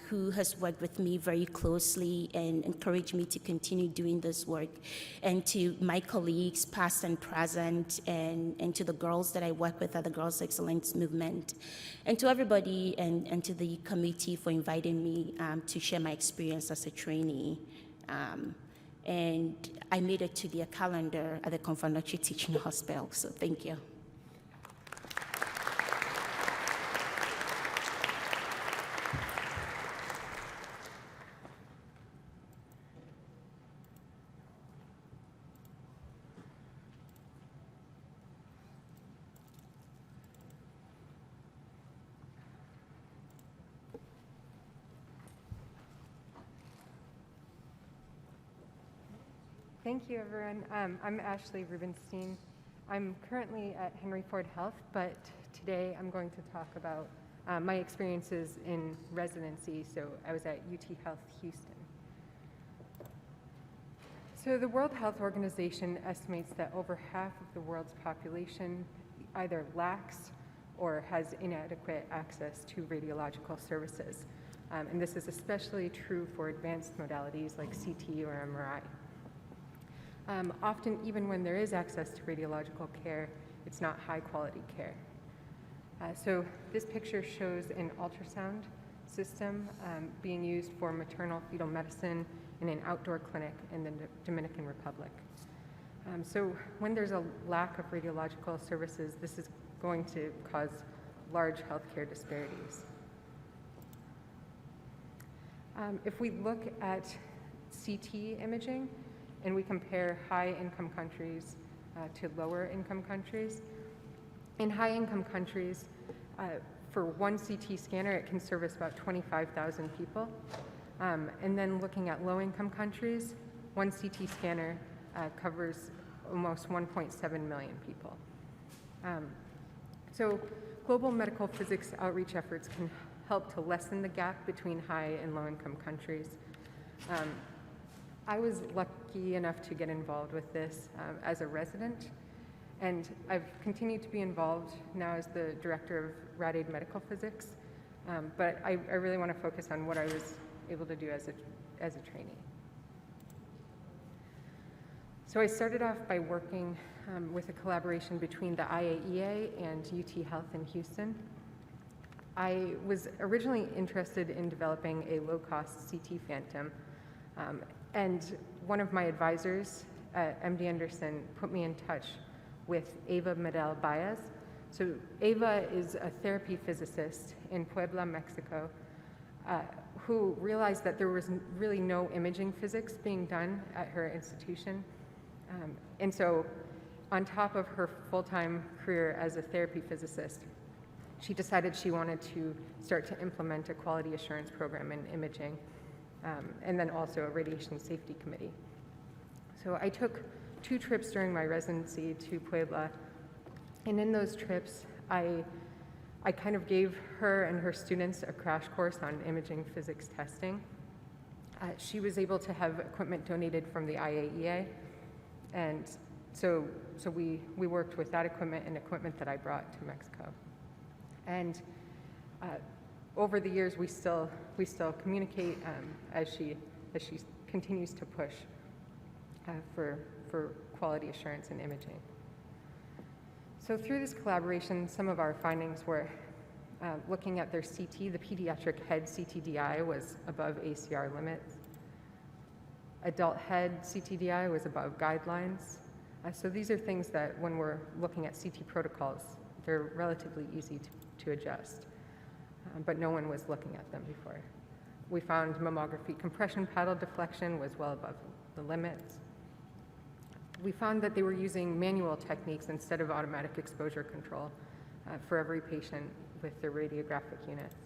who has worked with me very closely and encouraged me to continue doing this work, and to my colleagues, past and present, and to the girls that I work with at the Girls Excellence Movement, and to everybody and to the committee for inviting me to share my experience as a trainee. And I made it to their calendar at the Confundatory Teaching Hospital, so thank you. Thank you, everyone. I'm Ashley Rubenstein. I'm currently at Henry Ford Health, but today I'm going to talk about my experiences in residency. So I was at UT Health Houston. So the World Health Organization estimates that over half of the world's population either lacks or has inadequate access to radiological services. And this is especially true for advanced modalities like CT or MRI. Often, even when there is access to radiological care, it's not high quality care. So this picture shows an ultrasound system being used for maternal fetal medicine in an outdoor clinic in the Dominican Republic. So when there's a lack of radiological services, this is going to cause large healthcare disparities. If we look at CT imaging, and we compare high-income countries to lower-income countries. In high-income countries, for one CT scanner, it can service about 25,000 people. And then looking at low-income countries, one CT scanner covers almost 1.7 million people. So global medical physics outreach efforts can help to lessen the gap between high and low-income countries. I was lucky enough to get involved with this as a resident, and I've continued to be involved now as the director of Rad Aid Medical Physics, but I really want to focus on what I was able to do as a trainee. So I started off by working with a collaboration between the IAEA and UT Health in Houston. I was originally interested in developing a low-cost CT phantom, and one of my advisors at MD Anderson put me in touch with Eva Medel Baez. So Eva is a therapy physicist in Puebla, Mexico, who realized that there was really no imaging physics being done at her institution. And so on top of her full-time career as a therapy physicist, she decided she wanted to start to implement a quality assurance program in imaging. And then also a radiation safety committee. So I took 2 trips during my residency to Puebla, and in those trips, I kind of gave her and her students a crash course on imaging physics testing. She was able to have equipment donated from the IAEA, and so we worked with that equipment and equipment that I brought to Mexico. And over the years, we still communicate as she continues to push for quality assurance in imaging. So through this collaboration, some of our findings were Looking at their CT, the pediatric head CTDI was above ACR limits. Adult head CTDI was above guidelines. So these are things that when we're looking at CT protocols, they're relatively easy to adjust. But no one was looking at them before. We found mammography compression paddle deflection was well above the limits. We found that they were using manual techniques instead of automatic exposure control for every patient with their radiographic units.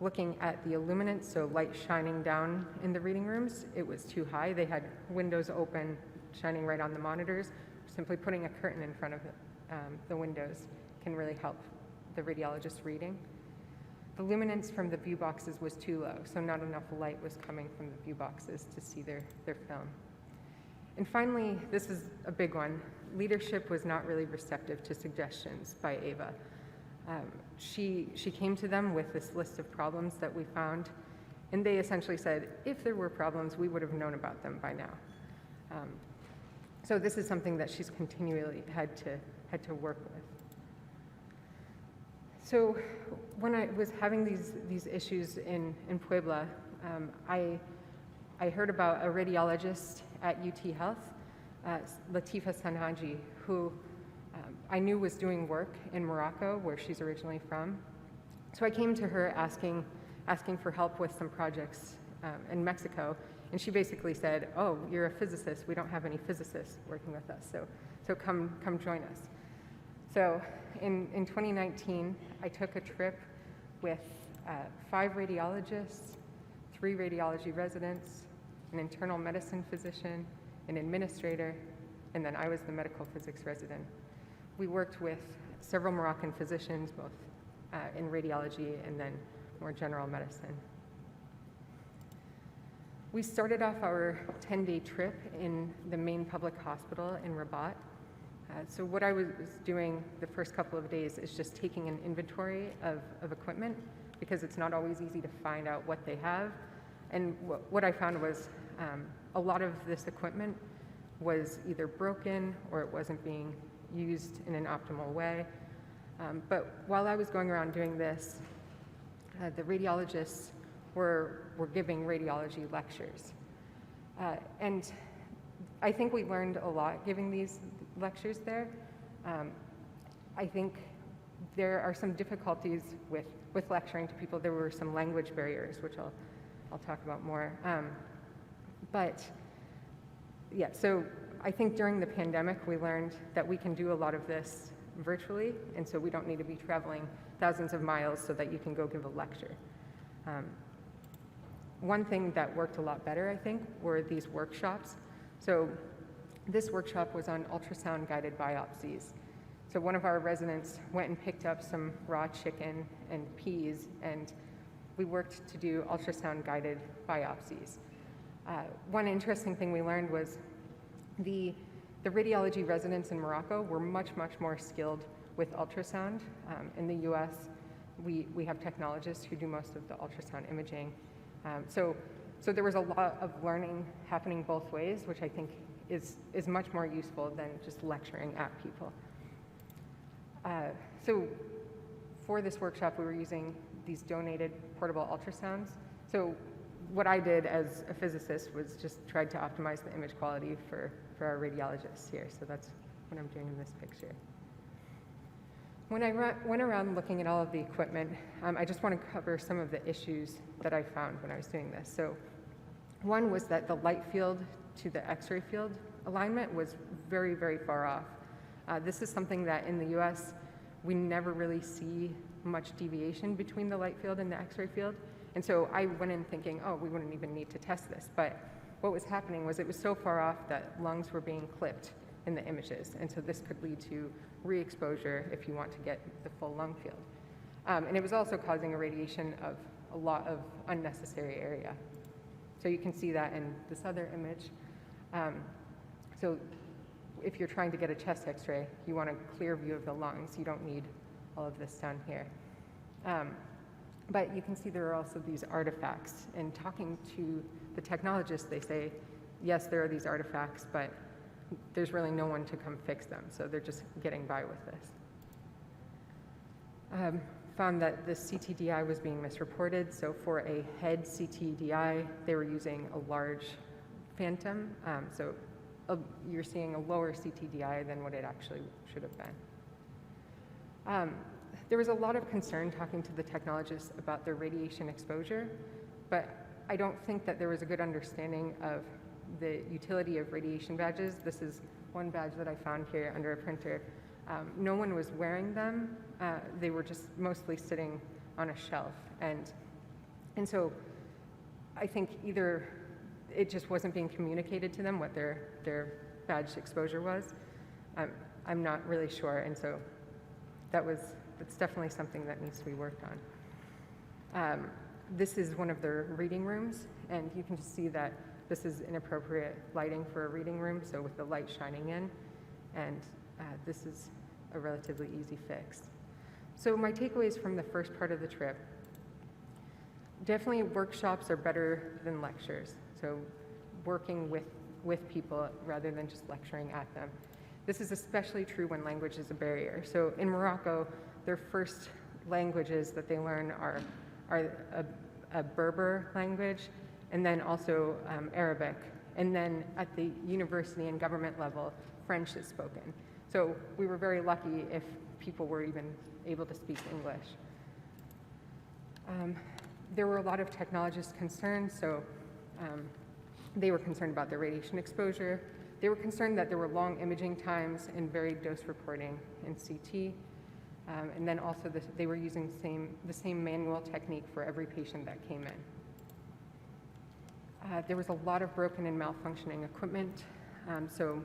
Looking at the illuminance, so light shining down in the reading rooms, it was too high. They had windows open, shining right on the monitors. Simply putting a curtain in front of the windows can really help the radiologist reading. The luminance from the view boxes was too low, so not enough light was coming from the view boxes to see their film. And finally, this is a big one. Leadership was not really receptive to suggestions by Ava. She came to them with this list of problems that we found, and they essentially said, if there were problems, we would have known about them by now. So this is something that she's continually had to work with. So when I was having these issues in Puebla, I heard about a radiologist at UT Health, Latifa Sanhaji, who I knew was doing work in Morocco, where she's originally from. So I came to her asking for help with some projects in Mexico, and she basically said, oh, you're a physicist, we don't have any physicists working with us, so come join us. So in 2019, I took a trip with 5 radiologists, 3 radiology residents, an internal medicine physician, an administrator, and then I was the medical physics resident. We worked with several Moroccan physicians, both in radiology and then more general medicine. We started off our 10-day trip in the main public hospital in Rabat. So what I was doing the first couple of days is just taking an inventory of equipment, because it's not always easy to find out what they have. And what I found was a lot of this equipment was either broken or it wasn't being used in an optimal way. But while I was going around doing this, the radiologists were giving radiology lectures. And I think we learned a lot giving these lectures there. I think there are some difficulties with lecturing to people. There were some language barriers, which I'll talk about more. But yeah, so I think during the pandemic, we learned that we can do a lot of this virtually, and so we don't need to be traveling thousands of miles so that you can go give a lecture. One thing that worked a lot better, I think, were these workshops. So this workshop was on ultrasound-guided biopsies. So one of our residents went and picked up some raw chicken and peas, and we worked to do ultrasound-guided biopsies. One interesting thing we learned was the radiology residents in Morocco were much more skilled with ultrasound. In the US, we have technologists who do most of the ultrasound imaging. So there was a lot of learning happening both ways, which I think is much more useful than just lecturing at people. So for this workshop, we were using these donated portable ultrasounds. So what I did as a physicist was just tried to optimize the image quality for our radiologists here. So that's what I'm doing in this picture. When I went around looking at all of the equipment, I just want to cover some of the issues that I found when I was doing this. So one was that the light field to the X-ray field alignment was very far off. This is something that in the US, we never really see much deviation between the light field and the X-ray field. And so I went in thinking, oh, we wouldn't even need to test this. But what was happening was it was so far off that lungs were being clipped in the images. And so this could lead to re-exposure if you want to get the full lung field. And it was also causing irradiation of a lot of unnecessary area. So you can see that in this other image. So if you're trying to get a chest X-ray, you want a clear view of the lungs. You don't need all of this down here. But you can see there are also these artifacts. And talking to the technologists, they say, yes, there are these artifacts, but there's really no one to come fix them. So they're just getting by with this. found that the CTDI was being misreported. So for a head CTDI, they were using a large phantom. You're seeing a lower CTDI than what it actually should have been. There was a lot of concern talking to the technologists about their radiation exposure, but I don't think that there was a good understanding of the utility of radiation badges. This is one badge that I found here under a printer. No one was wearing them. They were just mostly sitting on a shelf. And so I think either it just wasn't being communicated to them what their badge exposure was. I'm not really sure, and so that's definitely something that needs to be worked on. This is one of their reading rooms, and you can just see that this is inappropriate lighting for a reading room, so with the light shining in, and this is a relatively easy fix. So my takeaways from the first part of the trip: definitely workshops are better than lectures, so working with people rather than just lecturing at them. This is especially true when language is a barrier. So in Morocco, their first languages that they learn are a Berber language, and then also Arabic. And then at the university and government level, French is spoken. So we were very lucky if people were even able to speak English. There were a lot of technologists concerned, so they were concerned about their radiation exposure. They were concerned that there were long imaging times and varied dose reporting in CT. And then also they were using the same manual technique for every patient that came in. There was a lot of broken and malfunctioning equipment. So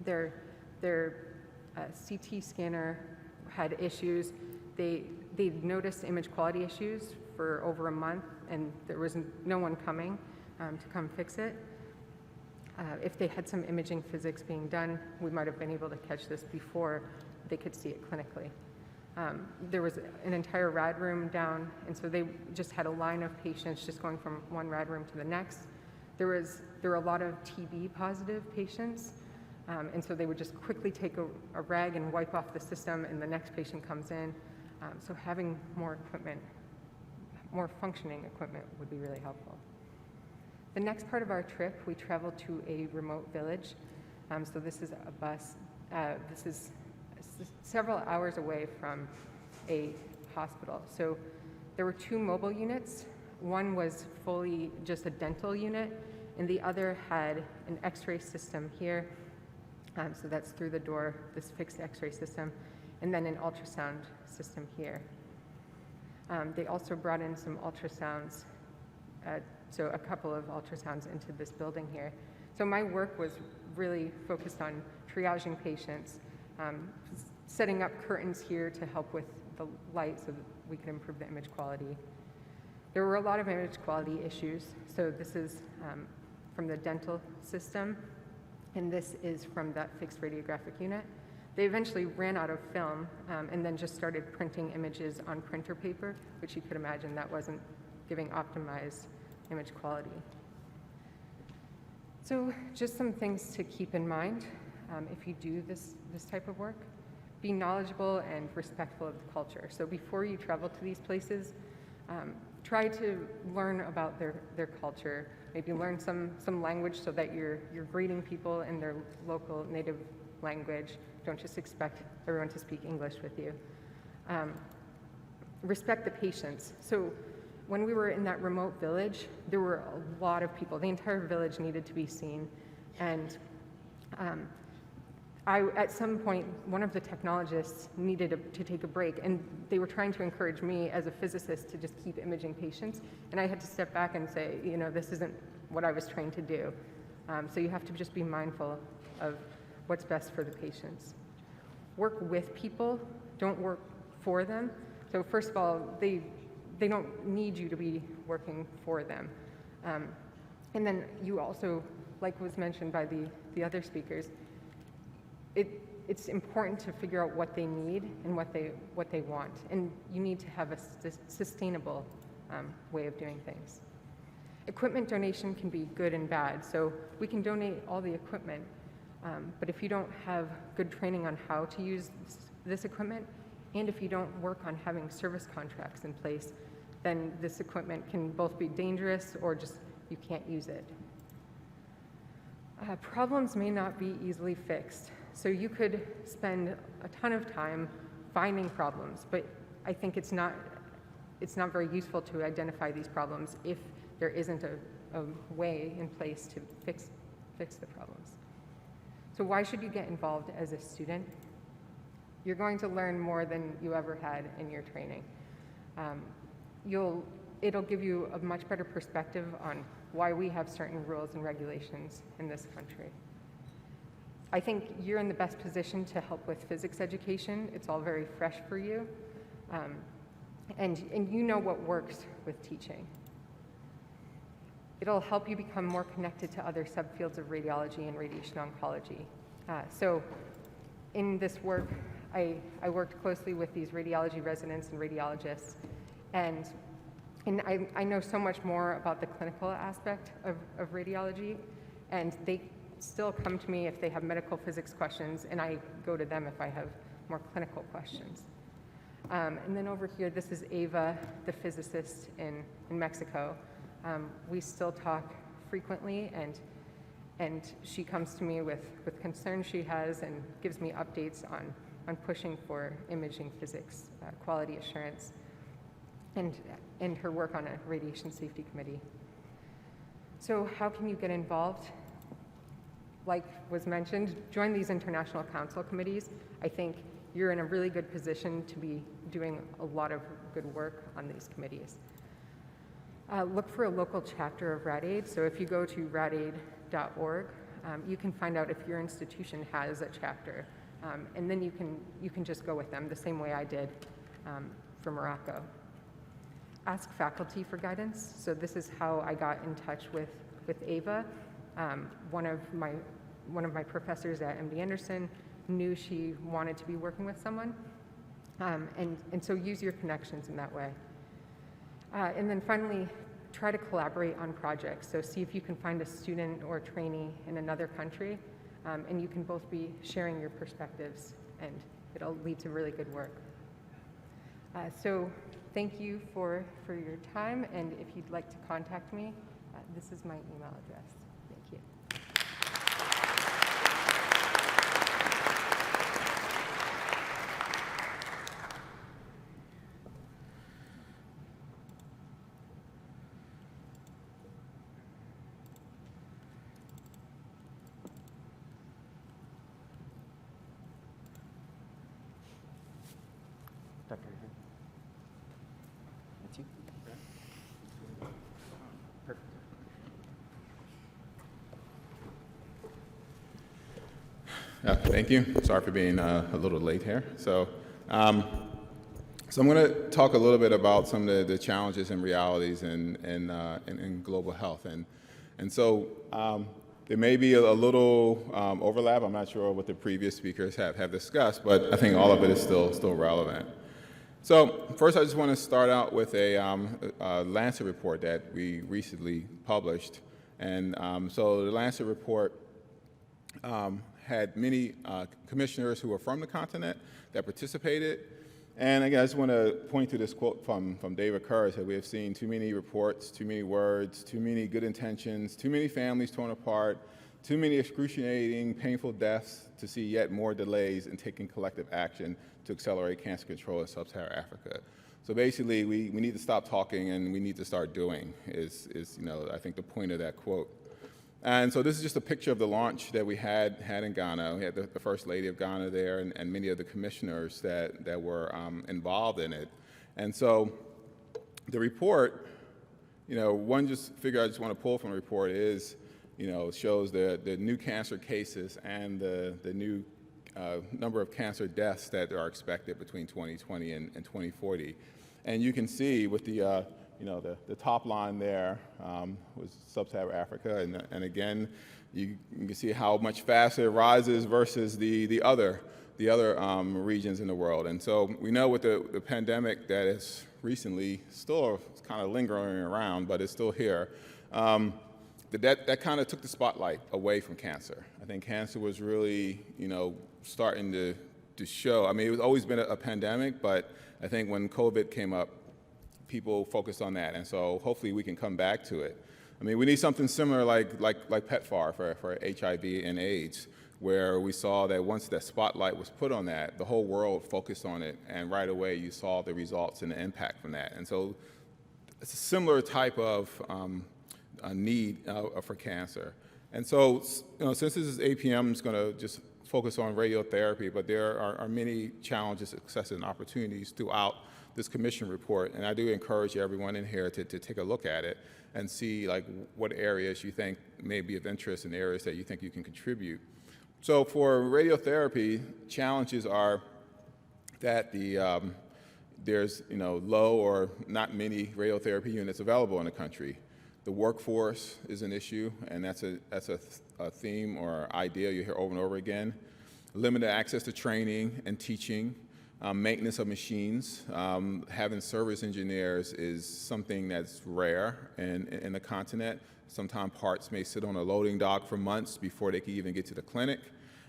their CT scanner had issues. They noticed image quality issues for over a month, and there was no one coming to come fix it. If they had some imaging physics being done, we might have been able to catch this before they could see it clinically. There was an entire rad room down, and so they just had a line of patients just going from one rad room to the next. There were a lot of TB positive patients, and so they would just quickly take a rag and wipe off the system, and the next patient comes in. So having more equipment, more functioning equipment would be really helpful. The next part of our trip, we traveled to a remote village. So this is a bus. This is several hours away from a hospital. So there were 2 mobile units. One was fully just a dental unit, and the other had an x-ray system here. So that's through the door, this fixed x-ray system, and then an ultrasound system here. They also brought in some ultrasounds, so a couple of ultrasounds into this building here. So my work was really focused on triaging patients, setting up curtains here to help with the light so that we could improve the image quality. There were a lot of image quality issues. So this is from the dental system, and this is from that fixed radiographic unit. They eventually ran out of film and then just started printing images on printer paper, which you could imagine that wasn't giving optimized image quality. So just some things to keep in mind if you do this type of work. Be knowledgeable and respectful of the culture. So before you travel to these places, try to learn about their culture. Maybe learn some language so that you're greeting people in their local native language. Don't just expect everyone to speak English with you. Respect the patients. So when we were in that remote village, there were a lot of people. The entire village needed to be seen. And at some point, one of the technologists needed to take a break, and they were trying to encourage me as a physicist to just keep imaging patients. And I had to step back and say, this isn't what I was trained to do. So you have to just be mindful of what's best for the patients. Work with people, don't work for them. So first of all, they don't need you to be working for them. And then you also, like was mentioned by the other speakers, it's important to figure out what they need and what they want. And you need to have a sustainable way of doing things. Equipment donation can be good and bad. So we can donate all the equipment, but if you don't have good training on how to use this equipment, And if you don't work on having service contracts in place, then this equipment can both be dangerous or just you can't use it. Problems may not be easily fixed. So you could spend a ton of time finding problems, but I think it's not very useful to identify these problems if there isn't a way in place to fix the problems. So why should you get involved as a student? You're going to learn more than you ever had in your training. It'll give you a much better perspective on why we have certain rules and regulations in this country. I think you're in the best position to help with physics education. It's all very fresh for you. And you know what works with teaching. It'll help you become more connected to other subfields of radiology and radiation oncology. So in this work, I worked closely with these radiology residents and radiologists, and I know so much more about the clinical aspect of radiology, and they still come to me if they have medical physics questions, and I go to them if I have more clinical questions. And then over here, this is Ava, the physicist in Mexico. We still talk frequently, and she comes to me with concerns she has and gives me updates on pushing for imaging physics, quality assurance, and her work on a radiation safety committee. So how can you get involved? Like was mentioned, join these international council committees. I think you're in a really good position to be doing a lot of good work on these committees. Look for a local chapter of Rad Aid. So if you go to radaid.org, you can find out if your institution has a chapter, and then you can just go with them the same way I did for Morocco. Ask faculty for guidance. So this is how I got in touch with Ava. One of my professors at MD Anderson knew she wanted to be working with someone, and so use your connections in that way. And then finally, try to collaborate on projects. So see if you can find a student or trainee in another country, and you can both be sharing your perspectives, and it'll lead to really good work. So thank you for your time, and if you'd like to contact me, this is my email address. Thank you. Dr. That's you? Perfect. Thank you. Sorry for being a little late here. So I'm going to talk a little bit about some of the challenges and realities in global health. And so there may be a little overlap. I'm not sure what the previous speakers have discussed, but I think all of it is still relevant. So first, I just want to start out with a Lancet report that we recently published. And so the Lancet report had many commissioners who were from the continent that participated. And again, I just want to point to this quote from David Kerr, that we have seen too many reports, too many words, too many good intentions, too many families torn apart, too many excruciating, painful deaths to see yet more delays in taking collective action to accelerate cancer control in sub-Saharan Africa. So basically, we need to stop talking and we need to start doing is I think the point of that quote. And so this is just a picture of the launch that we had in Ghana. We had the First Lady of Ghana there and many of the commissioners that were involved in it. And so the report, one just figure I just want to pull from the report is, shows the new cancer cases and the new number of cancer deaths that are expected between 2020 and 2040. And you can see with the top line there was sub-Saharan Africa, and again, you can see how much faster it rises versus the other regions in the world. And so we know with the pandemic that is recently still kind of lingering around, but it's still here, that kind of took the spotlight away from cancer. I think cancer was really, starting to to show. I mean, it's always been a pandemic, but I think when COVID came up, people focused on that, and so hopefully we can come back to it. I mean, we need something similar like PEPFAR for HIV and AIDS, where we saw that once that spotlight was put on that, the whole world focused on it, and right away you saw the results and the impact from that. And so it's a similar type of need for cancer. And so, since this is APM, I'm just going to just focus on radiotherapy, but there are many challenges, successes, and opportunities throughout this commission report, and I do encourage everyone in here to take a look at it and see like what areas you think may be of interest and areas that you think you can contribute. So for radiotherapy, challenges are that there's low or not many radiotherapy units available in the country. The workforce is an issue, and that's a theme or idea you hear over and over again. Limited access to training and teaching. Maintenance of machines, having service engineers is something that's rare in the continent. Sometimes parts may sit on a loading dock for months before they can even get to the clinic,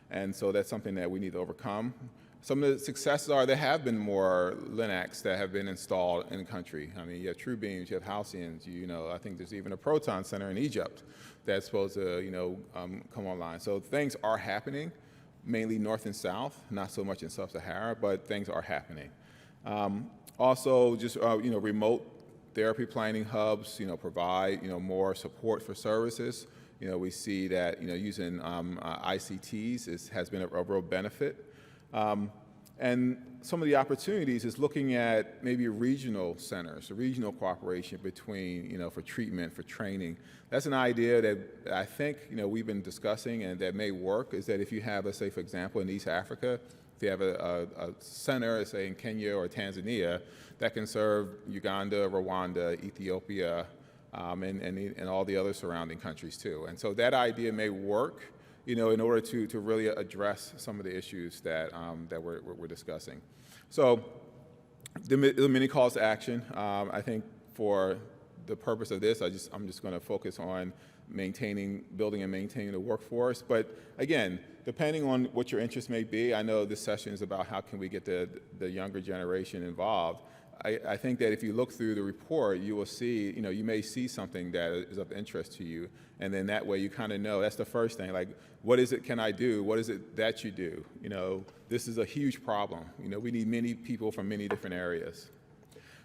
and so that's something that we need to overcome. Some of the successes are there have been more Linacs that have been installed in the country. I mean, you have True Beams, you have Halcyons, I think there's even a proton center in Egypt that's supposed to, come online. So things are happening. Mainly north and south, not so much in sub-Sahara, but things are happening. Also, just remote therapy planning hubs, provide more support for services. We see that using ICTs has been a real benefit. And some of the opportunities is looking at maybe regional centers, a regional cooperation between, for treatment, for training. That's an idea that I think, we've been discussing and that may work, is that if you have, let's say, for example, in East Africa, if you have a center, say, in Kenya or Tanzania, that can serve Uganda, Rwanda, Ethiopia, and all the other surrounding countries too. And so that idea may work, in order to really address some of the issues that we're discussing. So the many calls to action, I think for the purpose of this, I'm just going to focus on building and maintaining the workforce. But again, depending on what your interest may be, I know this session is about how can we get the younger generation involved. I think that if you look through the report, you will see, you may see something that is of interest to you, and then that way you kind of know, that's the first thing, like, what is it can I do? What is it that you do? This is a huge problem. We need many people from many different areas.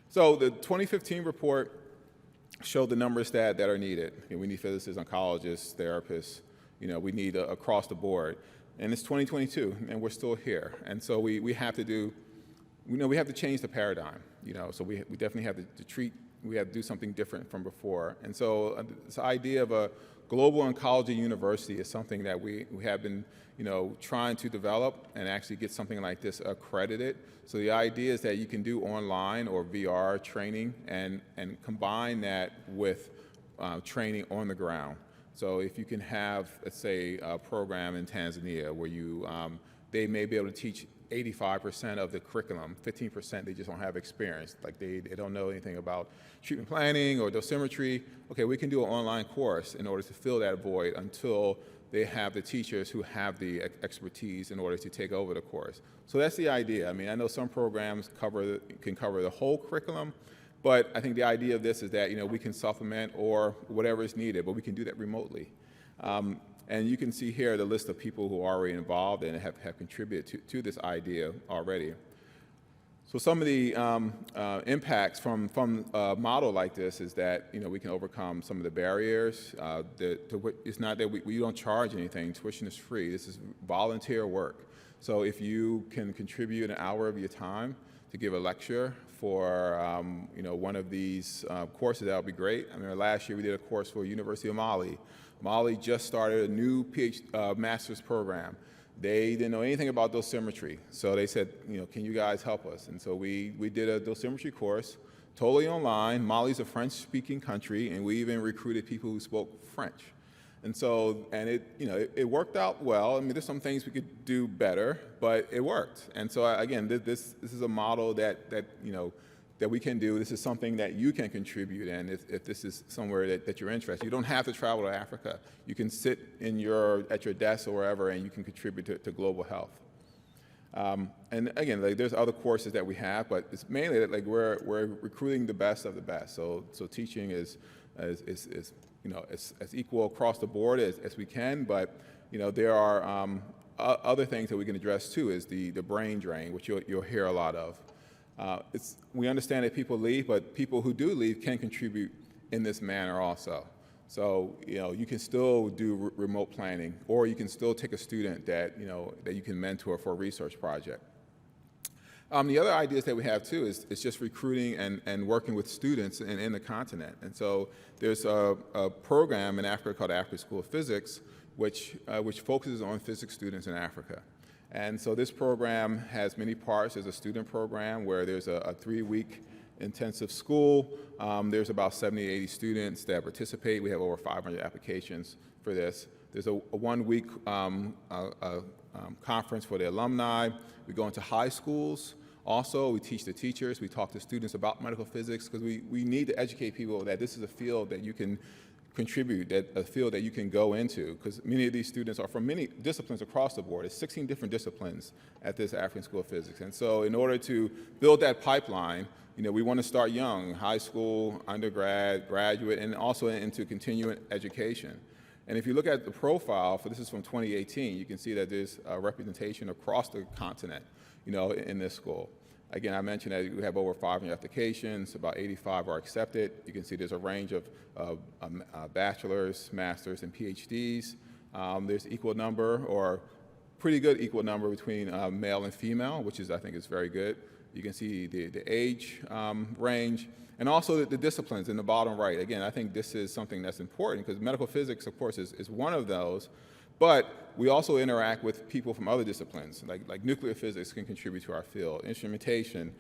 So the 2015 report showed the numbers that are needed. We need physicists, oncologists, therapists, we need across the board. And it's 2022, and we're still here. And so we have to we have to change the paradigm, so we definitely have to treat, we have to do something different from before. And so this idea of a global oncology university is something that we have been, trying to develop and actually get something like this accredited. So the idea is that you can do online or VR training and combine that with training on the ground. So if you can have, let's say, a program in Tanzania where they may be able to teach 85% of the curriculum, 15% they just don't have experience, like they don't know anything about treatment planning or dosimetry. Okay, we can do an online course in order to fill that void until they have the teachers who have the expertise in order to take over the course. So that's the idea. I mean, I know some programs can cover the whole curriculum, but I think the idea of this is that we can supplement or whatever is needed, but we can do that remotely. And you can see here the list of people who are already involved and have contributed to this idea already. So some of the impacts from a model like this is that we can overcome some of the barriers. It's not that we don't charge anything. Tuition is free. This is volunteer work. So if you can contribute an hour of your time to give a lecture for one of these courses, that would be great. I mean, last year we did a course for University of Mali. Mali just started a new master's program. They didn't know anything about dosimetry, so they said, can you guys help us? And so we did a dosimetry course, totally online. Mali's a French-speaking country, and we even recruited people who spoke French. And so, it worked out well. I mean, there's some things we could do better, but it worked. And so, again, this is a model that we can do. This is something that you can contribute, and if this is somewhere that you're interested, you don't have to travel to Africa. You can sit at your desk or wherever, and you can contribute to global health. And again, like, there's other courses that we have, but it's mainly that, like, we're recruiting the best of the best. So teaching is you know, as equal across the board as we can, but you know, there are other things that we can address too, is the brain drain, which you'll hear a lot of. We understand that people leave, but people who do leave can contribute in this manner also. So, you know, you can still do remote planning, or you can still take a student that, you know, that you can mentor for a research project. The other ideas that we have too is just recruiting and working with students in the continent. And so there's a program in Africa called African School of Physics, which focuses on physics students in Africa. And so this program has many parts. There's a student program where there's a 3-week intensive school. There's about 70, 80 students that participate. We have over 500 applications for this. There's a 1-week conference for the alumni. We go into high schools. Also, we teach the teachers. We talk to students about medical physics, because we need to educate people that this is a field that you can contribute, that a field that you can go into, because many of these students are from many disciplines across the board. There's 16 different disciplines at this African School of Physics. And so in order to build that pipeline, you know, we want to start young, high school, undergrad, graduate, and also into continuing education. And if you look at the profile, this is from 2018, you can see that there's a representation across the continent, you know, in this school. Again, I mentioned that we have over 500 applications, about 85 are accepted. You can see there's a range of bachelor's, master's, and PhDs. There's equal number, or pretty good equal number, between male and female, which I think is very good. You can see the age range, and also the disciplines in the bottom right. Again, I think this is something that's important, because medical physics, of course, is one of those. But we also interact with people from other disciplines, like nuclear physics can contribute to our field, instrumentation,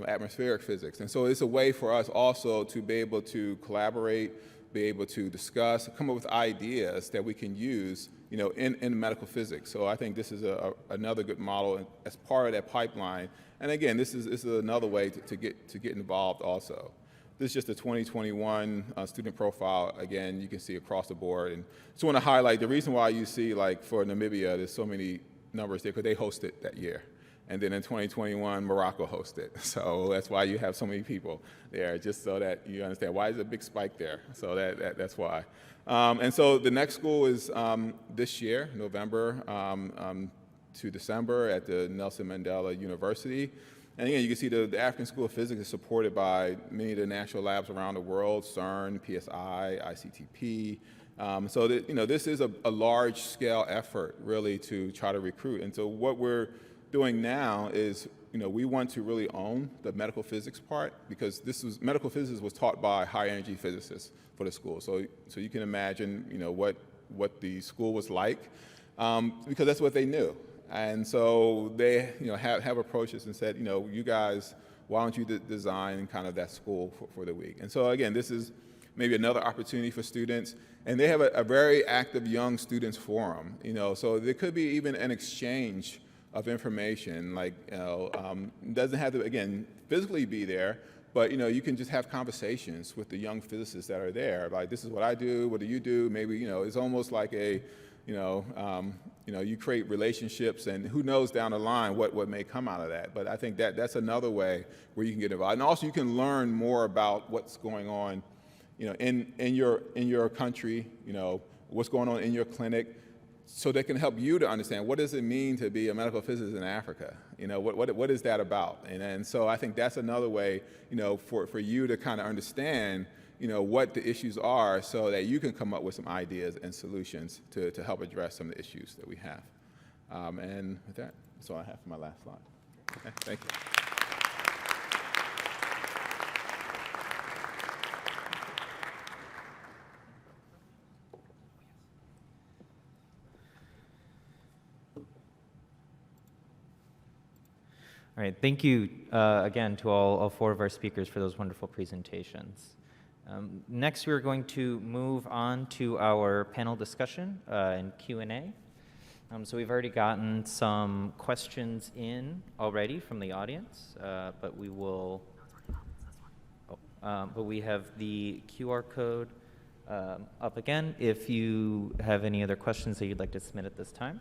atmospheric physics. And so it's a way for us also to be able to collaborate, be able to discuss, come up with ideas that we can use, you know, in medical physics. So I think this is another good model as part of that pipeline. And again, this is another way to get involved also. This is just the 2021 student profile. Again, you can see across the board. And just want to highlight the reason why you see, like, for Namibia, there's so many numbers there, because they hosted that year. And then in 2021, Morocco hosted. So that's why you have so many people there, just so that you understand why there's a big spike there. So that's why. And so the next school is this year, November to December, at the Nelson Mandela University. And again, you can see the African School of Physics is supported by many of the national labs around the world: CERN, PSI, ICTP. So that, you know, this is a large-scale effort, really, to try to recruit. And so what we're doing now is, you know, we want to really own the medical physics part, because medical physics was taught by high-energy physicists for the school. So you can imagine, you know, what the school was like, because that's what they knew. And so they, you know, have approached us and said, you know, you guys, why don't you design kind of that school for the week? And so again, this is maybe another opportunity for students. And they have a very active young students forum, you know, so there could be even an exchange of information, like, you know, it doesn't have to, again, physically be there, but, you know, you can just have conversations with the young physicists that are there. Like, this is what I do, what do you do? Maybe, you know, it's almost like you create relationships, and who knows down the line what may come out of that. But I think that's another way where you can get involved. And also you can learn more about what's going on, you know, in your country, you know, what's going on in your clinic, so they can help you to understand, what does it mean to be a medical physicist in Africa? You know, what is that about? And so I think that's another way, you know, for you to kind of understand, you know, what the issues are, so that you can come up with some ideas and solutions to help address some of the issues that we have. And with that, that's all I have for my last slide. Okay, thank you. All right, thank you again to all 4 of our speakers for those wonderful presentations. Next, we're going to move on to our panel discussion and Q&A. So we've already gotten some questions in already from the audience, but we will. But we have the QR code up again if you have any other questions that you'd like to submit at this time.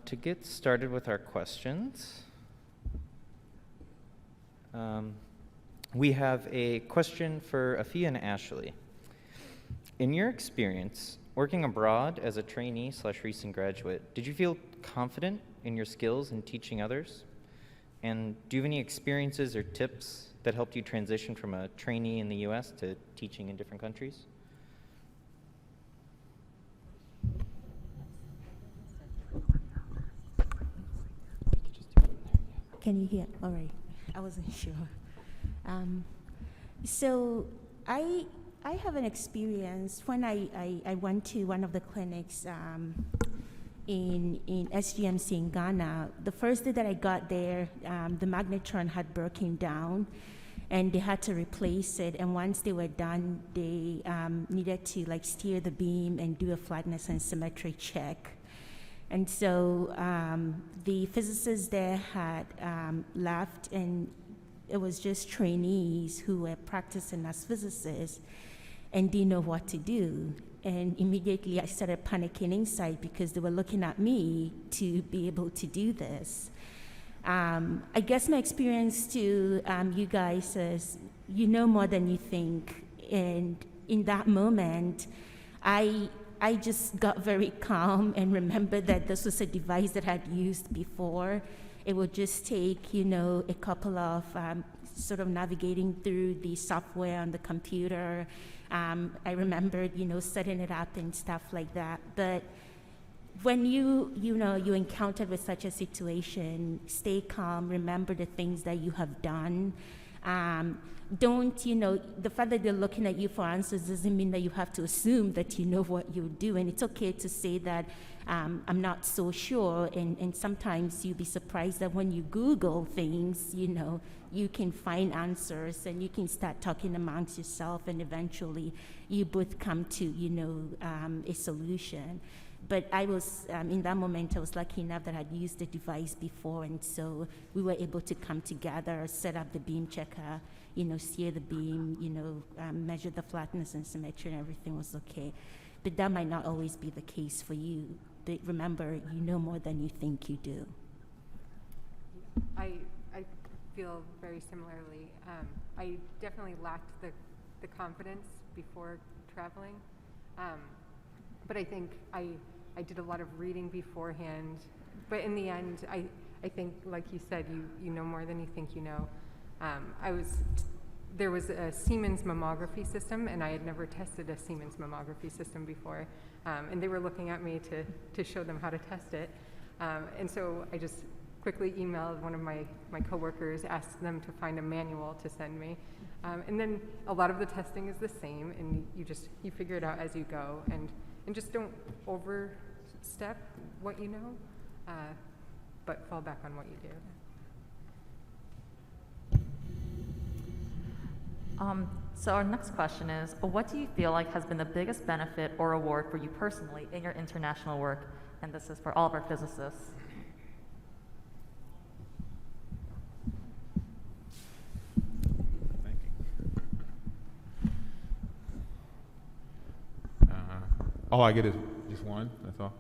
To get started with our questions, we have a question for Afia and Ashley. In your experience working abroad as a trainee/recent graduate, did you feel confident in your skills in teaching others? And do you have any experiences or tips that helped you transition from a trainee in the U.S. to teaching in different countries? Can you hear? All right. I wasn't sure. So I have an experience when I went to one of the clinics in SGMC in Ghana. The first day that I got there, the magnetron had broken down, and they had to replace it. And once they were done, they needed to like steer the beam and do a flatness and symmetry check. And so the physicists there had left, and it was just trainees who were practicing as physicists and didn't know what to do. And immediately I started panicking inside because they were looking at me to be able to do this. I guess my experience to you guys is, you know more than you think. And in that moment, I just got very calm and remembered that this was a device that I'd used before. It would just take, a couple of sort of navigating through the software on the computer. I remembered, setting it up and stuff like that. But when you encountered with such a situation, stay calm, remember the things that you have done. Don't, the fact that they're looking at you for answers doesn't mean that you have to assume that you know what you're doing. It's okay to say that I'm not so sure, and sometimes you'll be surprised that when you Google things, you can find answers and you can start talking amongst yourself, and eventually you both come to, a solution. But I was, in that moment, I was lucky enough that I'd used the device before, and so we were able to come together, set up the beam checker, steer the beam, measure the flatness and symmetry, and everything was okay. But that might not always be the case for you. But remember, you know more than you think you do. I feel very similarly. I definitely lacked the confidence before traveling. But I think I did a lot of reading beforehand. But in the end, I think, like you said, you know more than you think you know. There was a Siemens mammography system, and I had never tested a Siemens mammography system before. And they were looking at me to show them how to test it. And so I just quickly emailed one of my coworkers, asked them to find a manual to send me. And then a lot of the testing is the same, and you figure it out as you go. And just don't overstep what you know, but fall back on what you do. So our next question is, what do you feel like has been the biggest benefit or reward for you personally in your international work? And this is for all of our physicists. Thank you. All I get is just one, that's all.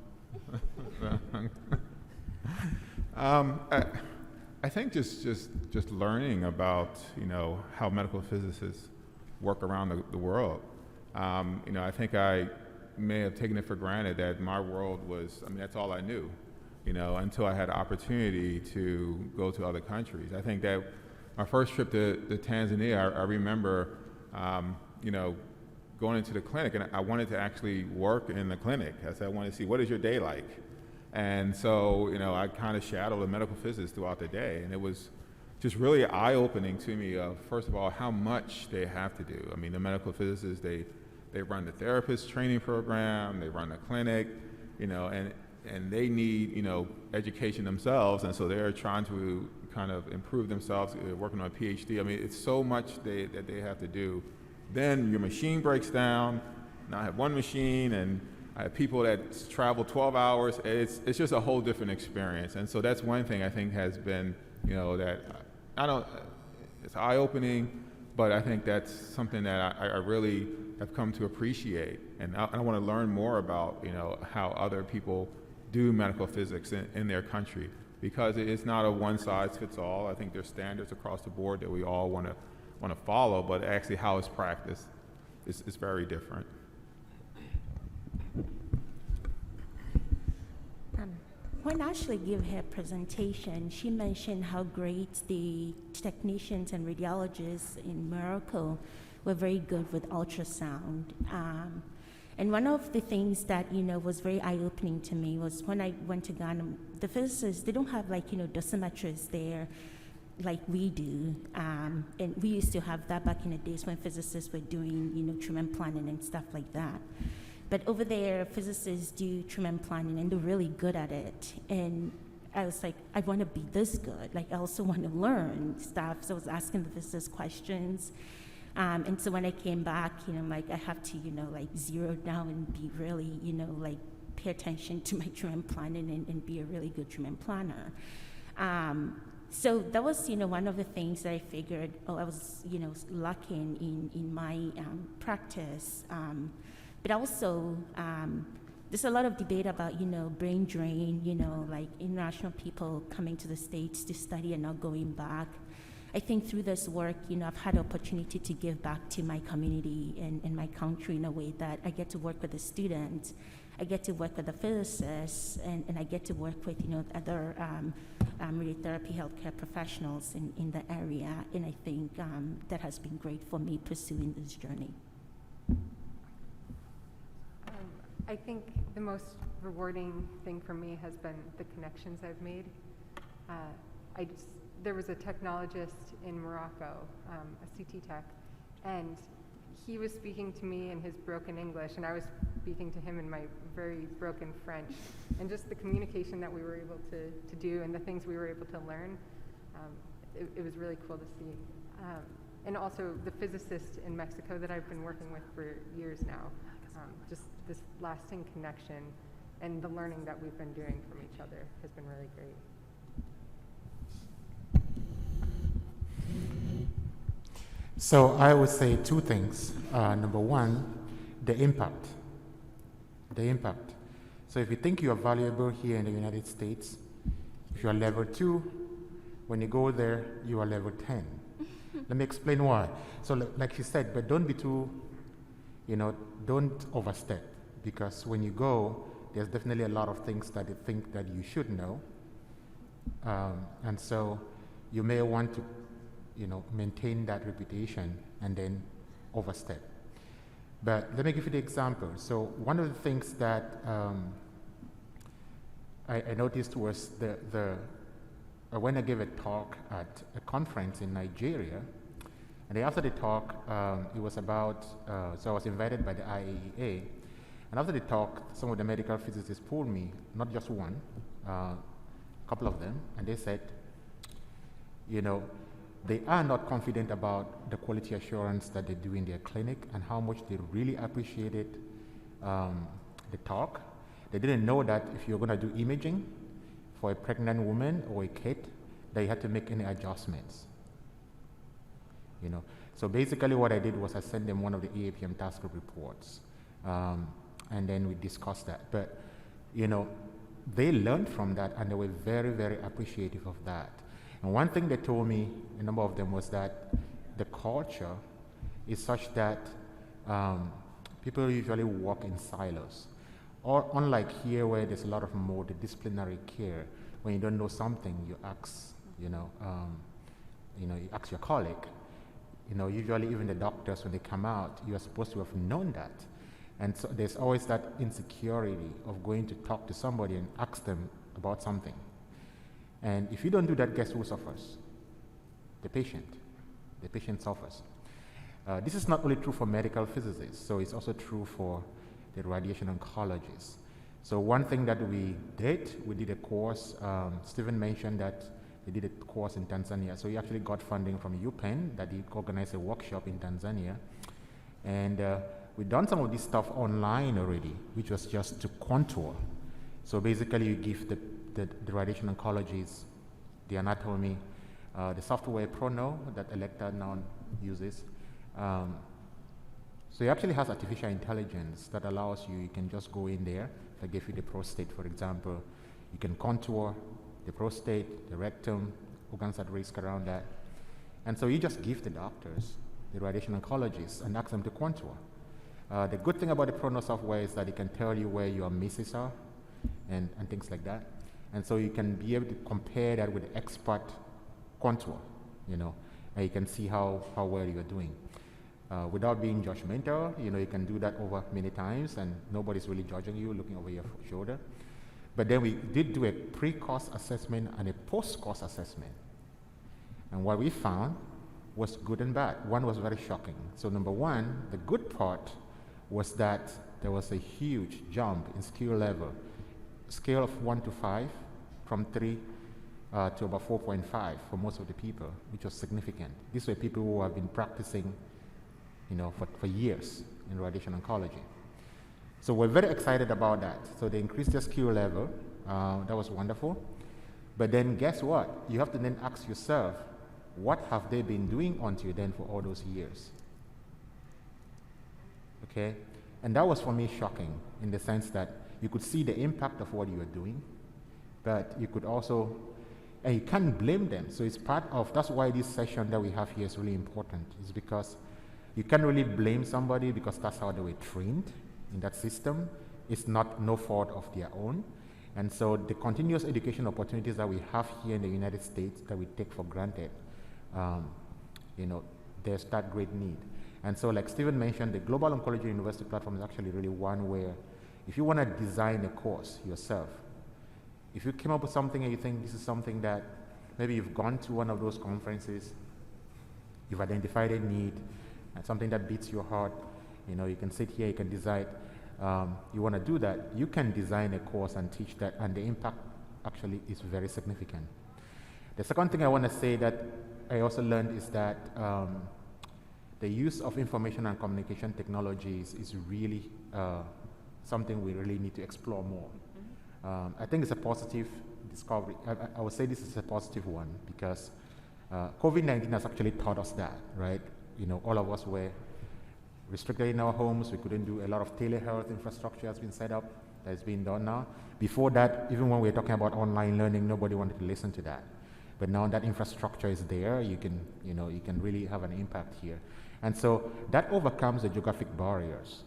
I think just learning about, how medical physicists work around the world. I think I may have taken it for granted that my world was, that's all I knew, until I had the opportunity to go to other countries. I think that my first trip to Tanzania, I remember, going into the clinic, and I wanted to actually work in the clinic. I said, I wanted to see, what is your day like? And so, I kind of shadowed a medical physicist throughout the day, and it was just really eye-opening to me of, first of all, how much they have to do. The medical physicists, they run the therapist training program, they run the clinic, and they need, education themselves, and so they're trying to kind of improve themselves, working on a PhD. It's so much that they have to do. Then your machine breaks down. Now I have one machine, and I have people that travel 12 hours. It's just a whole different experience. And so that's one thing I think has been, that it's eye-opening, but I think that's something that I really have come to appreciate. And I want to learn more about, how other people, do medical physics in their country, because it's not a one-size-fits-all. I think there's standards across the board that we all want to follow, but actually how it's practiced is very different. When Ashley gave her presentation, she mentioned how great the technicians and radiologists in Morocco were very good with ultrasound. And one of the things that, was very eye-opening to me was when I went to Ghana, the physicists, they don't have dosimeters there like we do. And we used to have that back in the days when physicists were doing, treatment planning and stuff like that. But over there, physicists do treatment planning, and they're really good at it. And I was like, I want to be this good. I also want to learn stuff. So I was asking the physicists questions. And so when I came back, I have to, zero down and be really, pay attention to my treatment planning and be a really good treatment planner. So that was, one of the things that I figured, I was, lacking in my practice. But also, there's a lot of debate about, brain drain, international people coming to the States to study and not going back. I think through this work, I've had the opportunity to give back to my community and my country in a way that I get to work with the students, I get to work with the physicists, and I get to work with, other radiotherapy healthcare professionals in the area. And I think that has been great for me pursuing this journey. I think the most rewarding thing for me has been the connections I've made. There was a technologist in Morocco, a CT tech, and he was speaking to me in his broken English, and I was speaking to him in my very broken French. And just the communication that we were able to do and the things we were able to learn, it was really cool to see. And also the physicist in Mexico that I've been working with for years now. Just this lasting connection and the learning that we've been doing from each other has been really great. So I would say two things. Number one, the impact. The impact. So if you think you are valuable here in the United States, if you are level 2, when you go there, you are level 10. Let me explain why. So like she said, but don't be too, don't overstep, because when you go, there's definitely a lot of things that they think that you should know. And so you may want to, maintain that reputation and then overstep. But let me give you the example. So one of the things that I noticed was when I gave a talk at a conference in Nigeria, and after the talk, it was about, so I was invited by the IAEA, and after the talk, some of the medical physicists pulled me, not just one, a couple of them, and they said, they are not confident about the quality assurance that they do in their clinic and how much they really appreciated the talk. They didn't know that if you're going to do imaging for a pregnant woman or a kid, that you had to make any adjustments. So basically what I did was I sent them one of the AAPM task group reports, and then we discussed that. But, they learned from that, and they were very, very appreciative of that. And one thing they told me, a number of them, was that the culture is such that people usually work in silos. Or unlike here, where there's a lot of multidisciplinary care, when you don't know something, you ask, you ask your colleague. Usually even the doctors, when they come out, you are supposed to have known that. And so there's always that insecurity of going to talk to somebody and ask them about something. And if you don't do that, guess who suffers? The patient. The patient suffers. This is not only true for medical physicists, so it's also true for the radiation oncologists. So one thing that we did a course, Stephen mentioned that they did a course in Tanzania. So we actually got funding from UPenn that he organized a workshop in Tanzania. And we've done some of this stuff online already, which was just to contour. So basically you give the radiation oncologists the anatomy, the software Prono that Electa now uses, So it actually has artificial intelligence that allows you, you can just go in there. If I give you the prostate, for example, you can contour the prostate, the rectum, organs at risk around that. And so you just give the doctors, the radiation oncologists, and ask them to contour. The good thing about the Prono software is that it can tell you where your misses are and things like that. And so you can be able to compare that with expert contour, you know, and you can see how well you're doing. Without being judgmental, you know, you can do that over many times and nobody's really judging you, looking over your shoulder. But then we did do a pre-course assessment and a post-course assessment. And what we found was good and bad. One was very shocking. So number one, the good part was that there was a huge jump in skill level. Scale of 1 to 5, from 3 to about 4.5 for most of the people, which was significant. These were people who have been practicing, you know, for years in radiation oncology. So we're very excited about that. So they increased their skill level. That was wonderful. But then guess what? You have to then ask yourself, what have they been doing until then for all those years? Okay? And that was for me shocking in the sense that you could see the impact of what you were doing, but you could also, and you can't blame them. So it's part of, that's why this session that we have here is really important, is because you can't really blame somebody because that's how they were trained in that system. It's not no fault of their own. And so the continuous education opportunities that we have here in the United States that we take for granted, you know, there's that great need. And so like Stephen mentioned, the Global Oncology University platform is actually really one where if you want to design a course yourself, if you came up with something and you think this is something that maybe you've gone to one of those conferences, you've identified a need, and something that beats your heart, you know, you can sit here, you can decide, you want to do that, you can design a course and teach that, and the impact actually is very significant. The second thing I want to say that I also learned is that the use of information and communication technologies is really something we really need to explore more. I think it's a positive discovery. I would say this is a positive one because COVID-19 has actually taught us that, right? You know, all of us were restricted in our homes. We couldn't do a lot of telehealth infrastructure has been set up. That's been done now. Before that, even when we were talking about online learning, nobody wanted to listen to that. But now that infrastructure is there, you can, you know, you can really have an impact here. And so that overcomes the geographic barriers.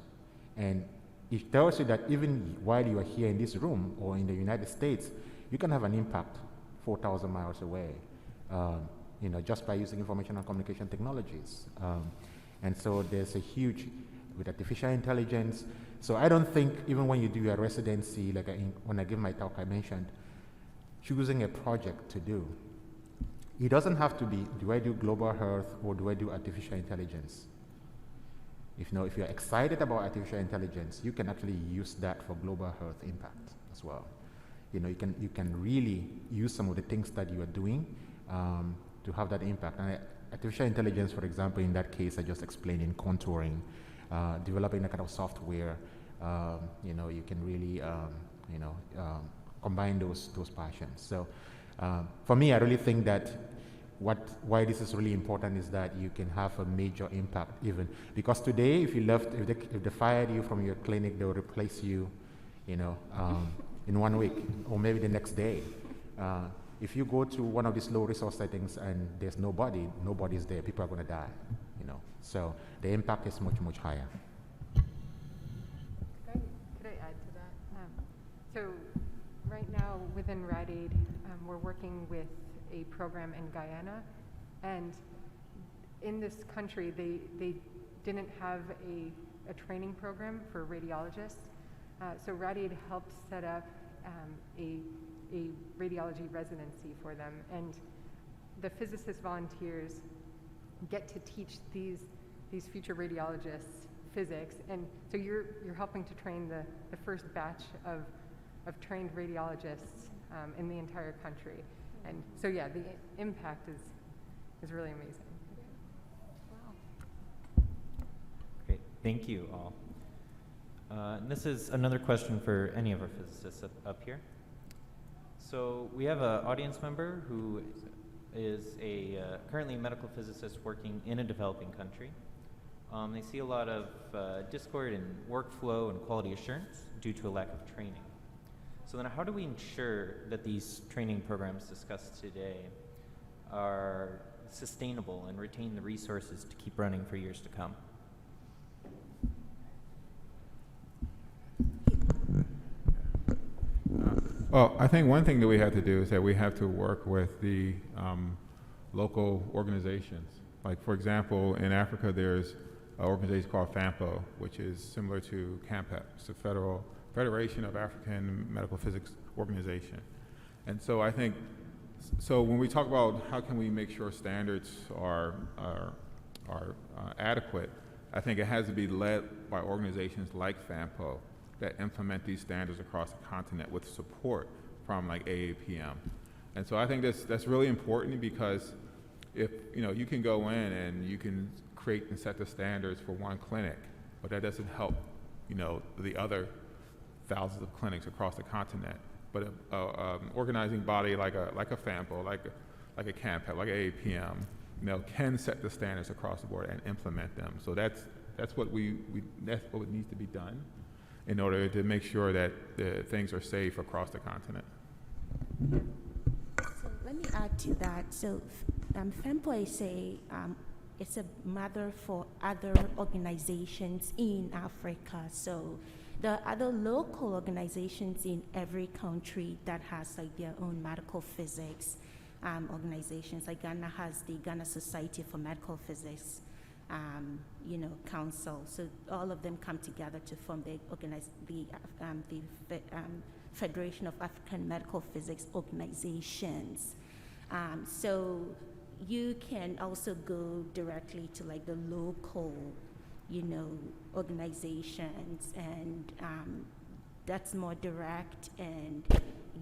And it tells you that even while you are here in this room or in the United States, you can have an impact 4,000 miles away, you know, just by using information and communication technologies. And so there's a huge, with artificial intelligence. So I don't think even when you do your residency, like when I give my talk, I mentioned choosing a project to do. It doesn't have to be, do I do global health or do I do artificial intelligence? If you're excited about artificial intelligence, you can actually use that for global health impact as well. You know, you can really use some of the things that you are doing to have that impact. And artificial intelligence, for example, in that case, I just explained in contouring, developing a kind of software, you know, you can really, combine those passions. So for me, I really think that why this is really important is that you can have a major impact even. Because today, if they fired you from your clinic, they will replace you, you know, in 1 week or maybe the next day. If you go to one of these low resource settings and there's nobody's there, people are going to die, you know. So the impact is much, much higher. Could I add to that? So right now within RADAID, we're working with a program in Guyana, and in this country, they didn't have a training program for radiologists. So RADAID helped set up a radiology residency for them, and the physicist volunteers get to teach these future radiologists physics, and so you're helping to train the first batch of trained radiologists in the entire country. And so yeah, the impact is really amazing. Wow. Great, thank you all. And this is another question for any of our physicists up here. So we have an audience member who is currently a medical physicist working in a developing country They see a lot of discord in workflow and quality assurance due to a lack of training. So then how do we ensure that these training programs discussed today are sustainable and retain the resources to keep running for years to come? Well, I think one thing that we have to do is that we have to work with the local organizations. Like, for example, in Africa, there's an organization called FAMPO, which is similar to CAMPEP. It's the Federation of African Medical Physics Organization. And so I think, so when we talk about how can we make sure standards are adequate, I think it has to be led by organizations like FAMPO that implement these standards across the continent with support from like AAPM. And so I think that's really important, because if you can go in and you can create and set the standards for one clinic, but that doesn't help the other thousands of clinics across the continent. But an organizing body like a FAMPO, like a CAMPEP, like AAPM, can set the standards across the board and implement them. So that's what that's what needs to be done in order to make sure that the things are safe across the continent. So let me add to that. So FEMPO is it's a mother for other organizations in Africa. So there are other local organizations in every country that has like their own medical physics organizations. Like Ghana has the Ghana Society for Medical Physics, council. So all of them come together to form the Federation of African Medical Physics Organizations. So you can also go directly to like the local, organizations, and that's more direct, and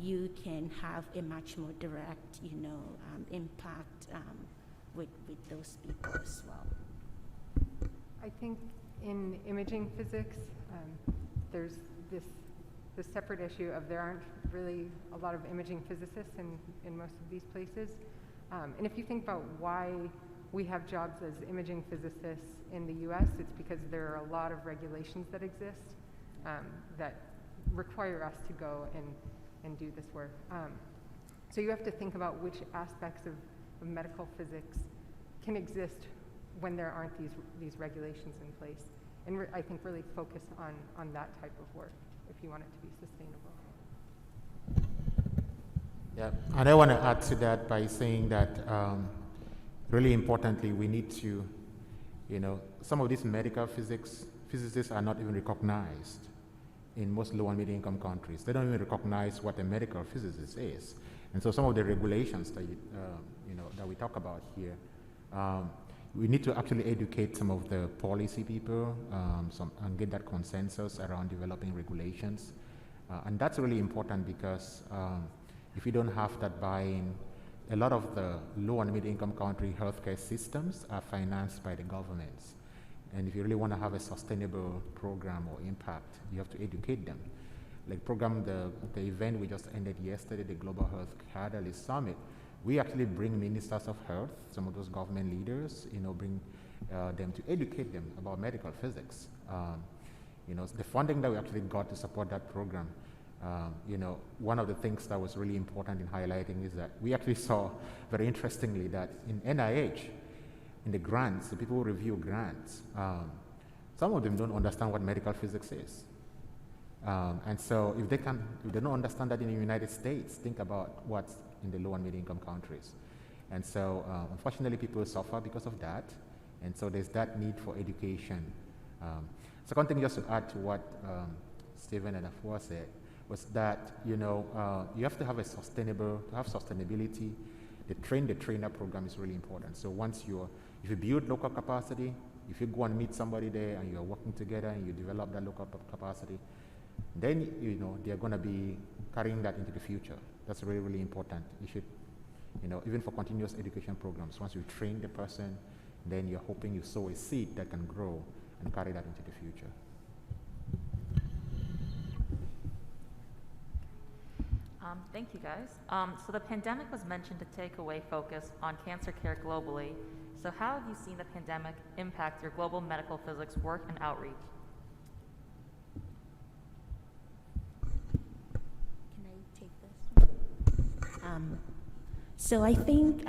you can have a much more direct, impact with those people as well. I think in imaging physics, there's this separate issue of there aren't really a lot of imaging physicists in most of these places. And if you think about why we have jobs as imaging physicists in the US, it's because there are a lot of regulations that exist that require us to go and do this work. So you have to think about which aspects of medical physics can exist when there aren't these regulations in place. And I think really focus on that type of work if you want it to be sustainable. Yeah, and I want to add to that by saying that really importantly, we need to, some of these medical physicists are not even recognized in most low and middle income countries. They don't even recognize what a medical physicist is. And so some of the regulations that, that we talk about here, we need to actually educate some of the policy people and get that consensus around developing regulations. And that's really important because if you don't have that buy-in, a lot of the low and middle income country healthcare systems are financed by the governments. And if you really want to have a sustainable program or impact, you have to educate them. Like the event we just ended yesterday, the Global Health Catalyst Summit, we actually bring ministers of health, some of those government leaders, bring them to educate them about medical physics. The funding that we actually got to support that program, one of the things that was really important in highlighting is that we actually saw, very interestingly, that in NIH, in the grants, the people who review grants, some of them don't understand what medical physics is. And so if they don't understand that in the United States, think about what's in the low and middle income countries. And so unfortunately people suffer because of that. And so there's that need for education. Second thing, just to add to what Stephen and Afua said, was that you have to have sustainability. The train-the-trainer program is really important. So if you build local capacity, if you go and meet somebody there and you're working together and you develop that local capacity, then they're going to be carrying that into the future. That's really, really important. You should, even for continuous education programs, once you train the person, then you're hoping you sow a seed that can grow and carry that into the future. Thank you, guys. So the pandemic was mentioned to take away focus on cancer care globally. So how have you seen the pandemic impact your global medical physics work and outreach? Can I take this? So I think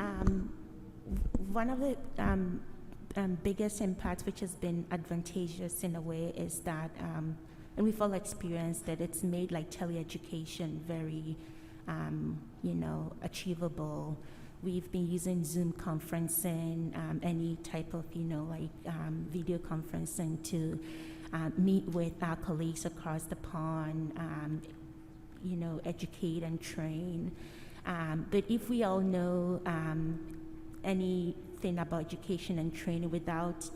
one of the biggest impacts, which has been advantageous in a way, is that, and we've all experienced that it's made like teleeducation very, achievable. We've been using Zoom conferencing, any type of, video conferencing to meet with our colleagues across the pond, educate and train. But if we all know anything about education and training without,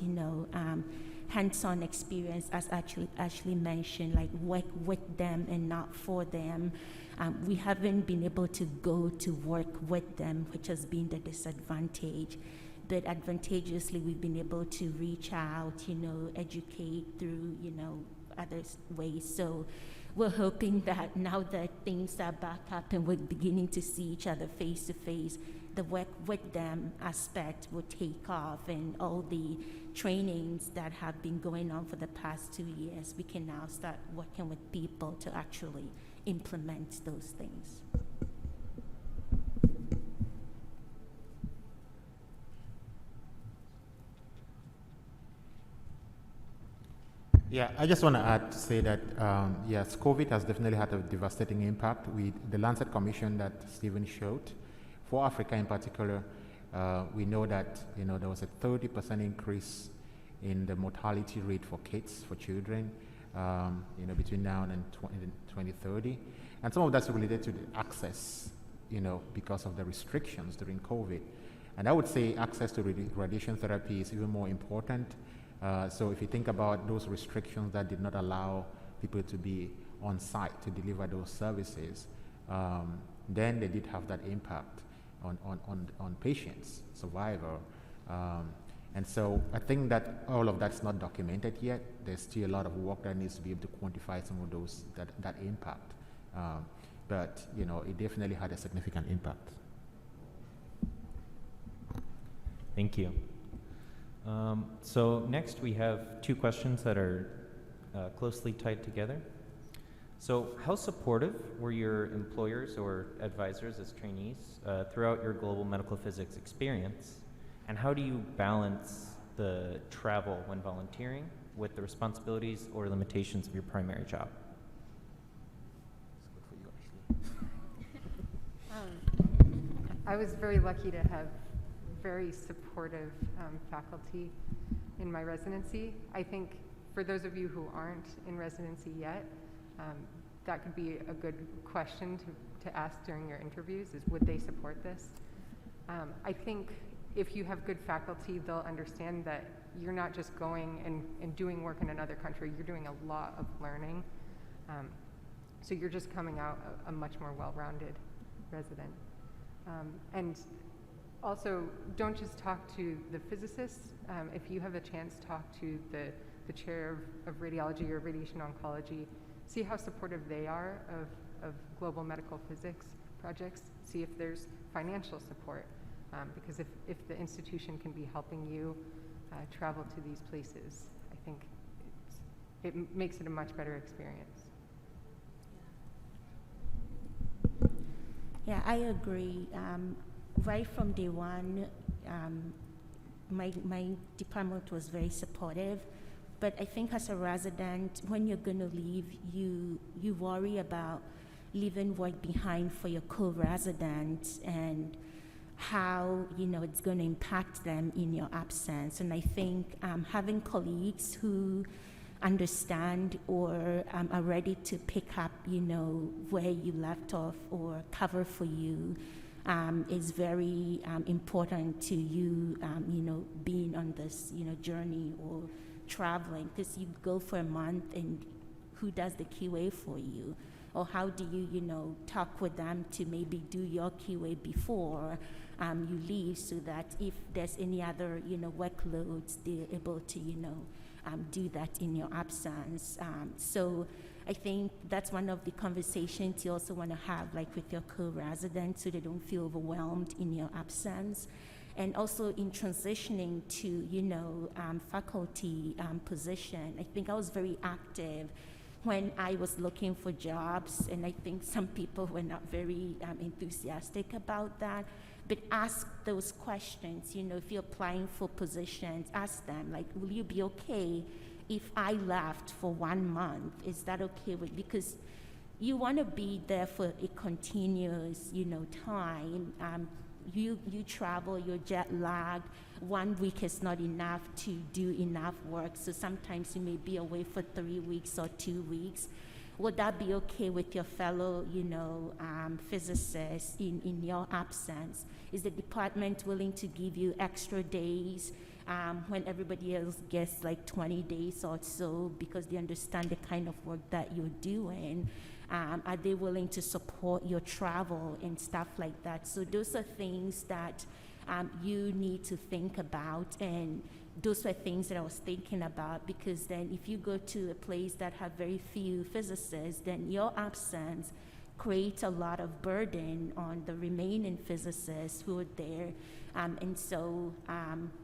hands-on experience, as Ashley mentioned, like work with them and not for them, we haven't been able to go to work with them, which has been the disadvantage. But advantageously, we've been able to reach out, educate through, other ways. So we're hoping that now that things are back up and we're beginning to see each other face to face, the work with them aspect will take off, and all the trainings that have been going on for the past 2 years, we can now start working with people to actually implement those things. Yeah, I just want to add to say that, yes, COVID has definitely had a devastating impact. The Lancet Commission that Stephen showed, for Africa in particular, we know that there was a 30% increase in the mortality rate for kids, for children, between now and 2030. And some of that's related to the access, because of the restrictions during COVID. And I would say access to radiation therapy is even more important. So if you think about those restrictions that did not allow people to be on site to deliver those services, then they did have that impact on patients, survival. And so I think that all of that's not documented yet. There's still a lot of work that needs to be able to quantify some of those, that impact. But it definitely had a significant impact. Thank you. So next we have two questions that are closely tied together. So how supportive were your employers or advisors as trainees throughout your global medical physics experience? And how do you balance the travel when volunteering with the responsibilities or limitations of your primary job? I was very lucky to have very supportive faculty in my residency. I think for those of you who aren't in residency yet, that could be a good question to ask during your interviews, is would they support this? I think if you have good faculty, they'll understand that you're not just going and doing work in another country, you're doing a lot of learning. So you're just coming out a much more well-rounded resident. And also, don't just talk to the physicists. If you have a chance, talk to the chair of radiology or radiation oncology. See how supportive they are of global medical physics projects. See if there's financial support. Because if the institution can be helping you travel to these places, I think it makes it a much better experience. Yeah, I agree. Right from day one, my department was very supportive. But I think as a resident, when you're going to leave, you worry about leaving work behind for your co-residents and how it's going to impact them in your absence. And I think having colleagues who understand or are ready to pick up where you left off or cover for you is very important to you being on this journey or traveling, because you go for a month and who does the QA for you? Or how do you, talk with them to maybe do your QA before you leave, so that if there's any other, workloads, they're able to, do that in your absence. So I think that's one of the conversations you also want to have, like with your co-residents, so they don't feel overwhelmed in your absence. And also in transitioning to, faculty position, I think I was very active when I was looking for jobs, and I think some people were not very enthusiastic about that. But ask those questions, if you're applying for positions, ask them, like, will you be okay if I left for 1 month? Is that okay with, because you want to be there for a continuous, time. You travel, you're jet lagged. 1 week is not enough to do enough work. So sometimes you may be away for 3 weeks or 2 weeks. Would that be okay with your fellow, physicists in your absence? Is the department willing to give you extra days when everybody else gets like 20 days or so because they understand the kind of work that you're doing? Are they willing to support your travel and stuff like that? So those are things that you need to think about, and those were things that I was thinking about, because then if you go to a place that have very few physicists, then your absence creates a lot of burden on the remaining physicists who are there. And so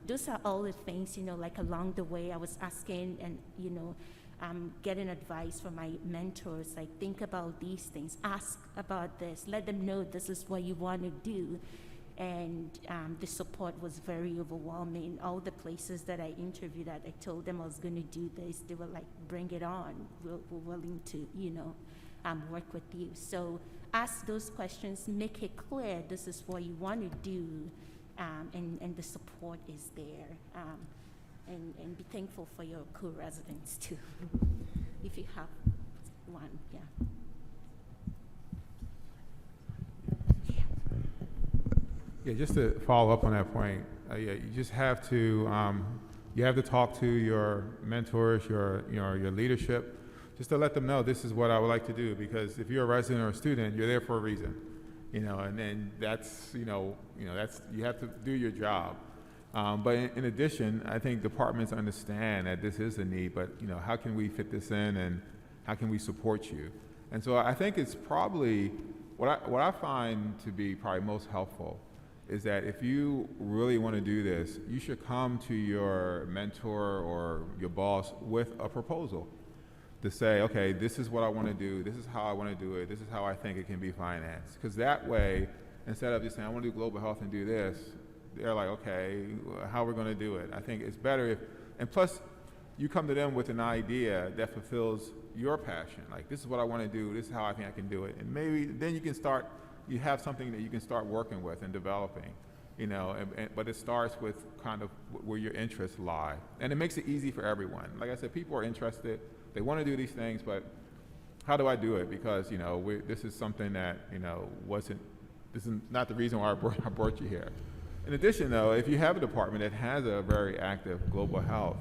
those are all the things, like along the way I was asking and, getting advice from my mentors, like think about these things, ask about this, let them know this is what you want to do. And the support was very overwhelming. All the places that I interviewed at, I told them I was going to do this. They were like, bring it on. We're willing to, work with you. So ask those questions, make it clear this is what you want to do, and the support is there. And be thankful for your co-residents too, if you have one, yeah. Yeah, just to follow up on that point, you just have to talk to your mentors, your leadership, just to let them know this is what I would like to do. Because if you're a resident or a student, you're there for a reason, and then that's you have to do your job. But in addition, I think departments understand that this is a need, but how can we fit this in, and how can we support you? And so I think it's probably what I find to be probably most helpful is that if you really want to do this, you should come to your mentor or your boss with a proposal to say, okay, this is what I want to do, this is how I want to do it, this is how I think it can be financed. Because that way, instead of just saying, I want to do global health and do this, they're like, okay, how are we going to do it? I think it's better if, and plus, you come to them with an idea that fulfills your passion. Like, this is what I want to do, this is how I think I can do it. And maybe then you can start, you have something that you can start working with and developing, but it starts with kind of where your interests lie. And it makes it easy for everyone. Like I said, people are interested, they want to do these things, but how do I do it? Because, this is something that, this is not the reason why I brought you here. In addition, though, if you have a department that has a very active global health,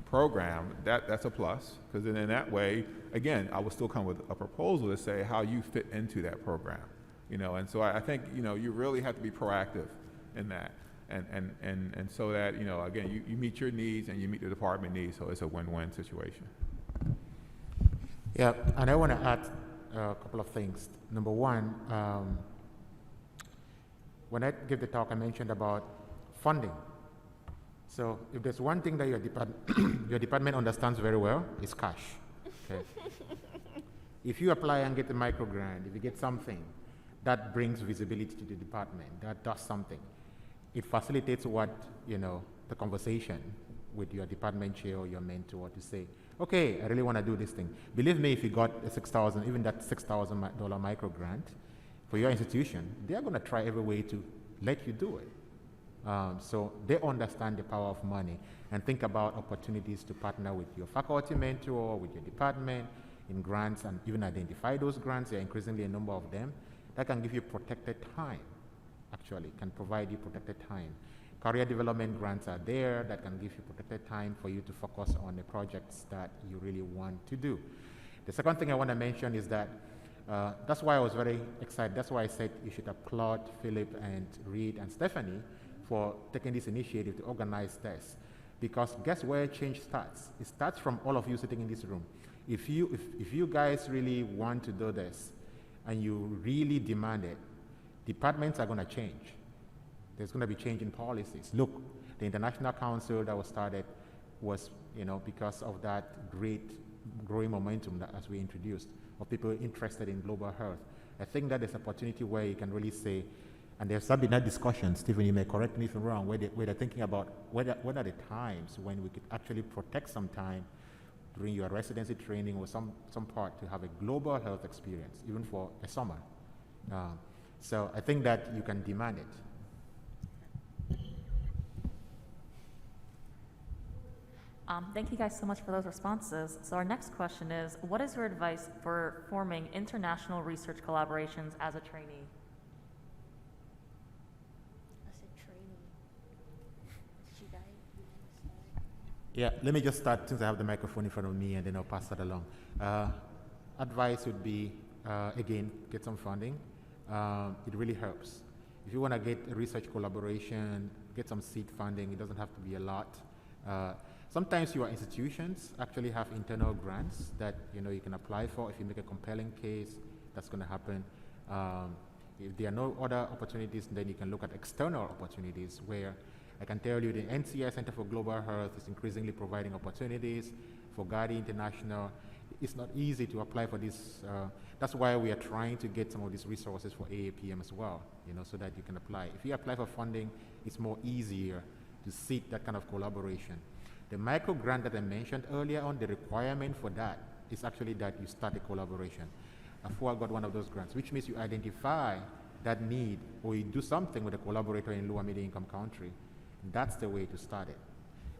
program, that's a plus, because then in that way, again, I will still come with a proposal to say how you fit into that program, and so I think, you really have to be proactive in that, and so that, again, you meet your needs and you meet the department needs, so it's a win-win situation. Yeah, and I want to add a couple of things. Number one, when I gave the talk, I mentioned about funding. So if there's one thing that your department understands very well, it's cash. Okay? If you apply and get a micro grant, if you get something, that brings visibility to the department, that does something. It facilitates the conversation with your department chair or your mentor to say, okay, I really want to do this thing. Believe me, if you got a $6,000, even that $6,000 micro grant for your institution, they're going to try every way to let you do it. So they understand the power of money and think about opportunities to partner with your faculty mentor, with your department in grants, and even identify those grants. There are increasingly a number of them that can give you protected time, actually, can provide you protected time. Career development grants are there that can give you protected time for you to focus on the projects that you really want to do. The second thing I want to mention is that that's why I was very excited. That's why I said you should applaud Philip and Reed and Stephanie for taking this initiative to organize this. Because guess where change starts? It starts from all of you sitting in this room. If you guys really want to do this and you really demand it, departments are going to change. there's going to be change in policies. Look, the International Council that was started was, because of that great growing momentum that as we introduced of people interested in global health. I think that there's an opportunity where you can really say, and there's been that discussion, Stephen, you may correct me if I'm wrong, where they're thinking about what are the times when we could actually protect some time during your residency training or some part to have a global health experience, even for a summer. So I think that you can demand it. Thank you guys so much for those responses. So our next question is, what is your advice for forming international research collaborations as a trainee? As a trainee, should I? Yeah, let me just start since I have the microphone in front of me, and then I'll pass that along. Advice would be, again, get some funding. It really helps. If you want to get a research collaboration, get some seed funding. It doesn't have to be a lot. Sometimes your institutions actually have internal grants that you can apply for. If you make a compelling case, that's going to happen. If there are no other opportunities, then you can look at external opportunities where I can tell you the NCI Center for Global Health is increasingly providing opportunities for Gaudi International. It's not easy to apply for this. That's why we are trying to get some of these resources for AAPM as well, so that you can apply. If you apply for funding, it's more easier to seek that kind of collaboration. The micro grant that I mentioned earlier on, the requirement for that is actually that you start a collaboration. AFUA got one of those grants, which means you identify that need or you do something with a collaborator in low and middle income country. That's the way to start it.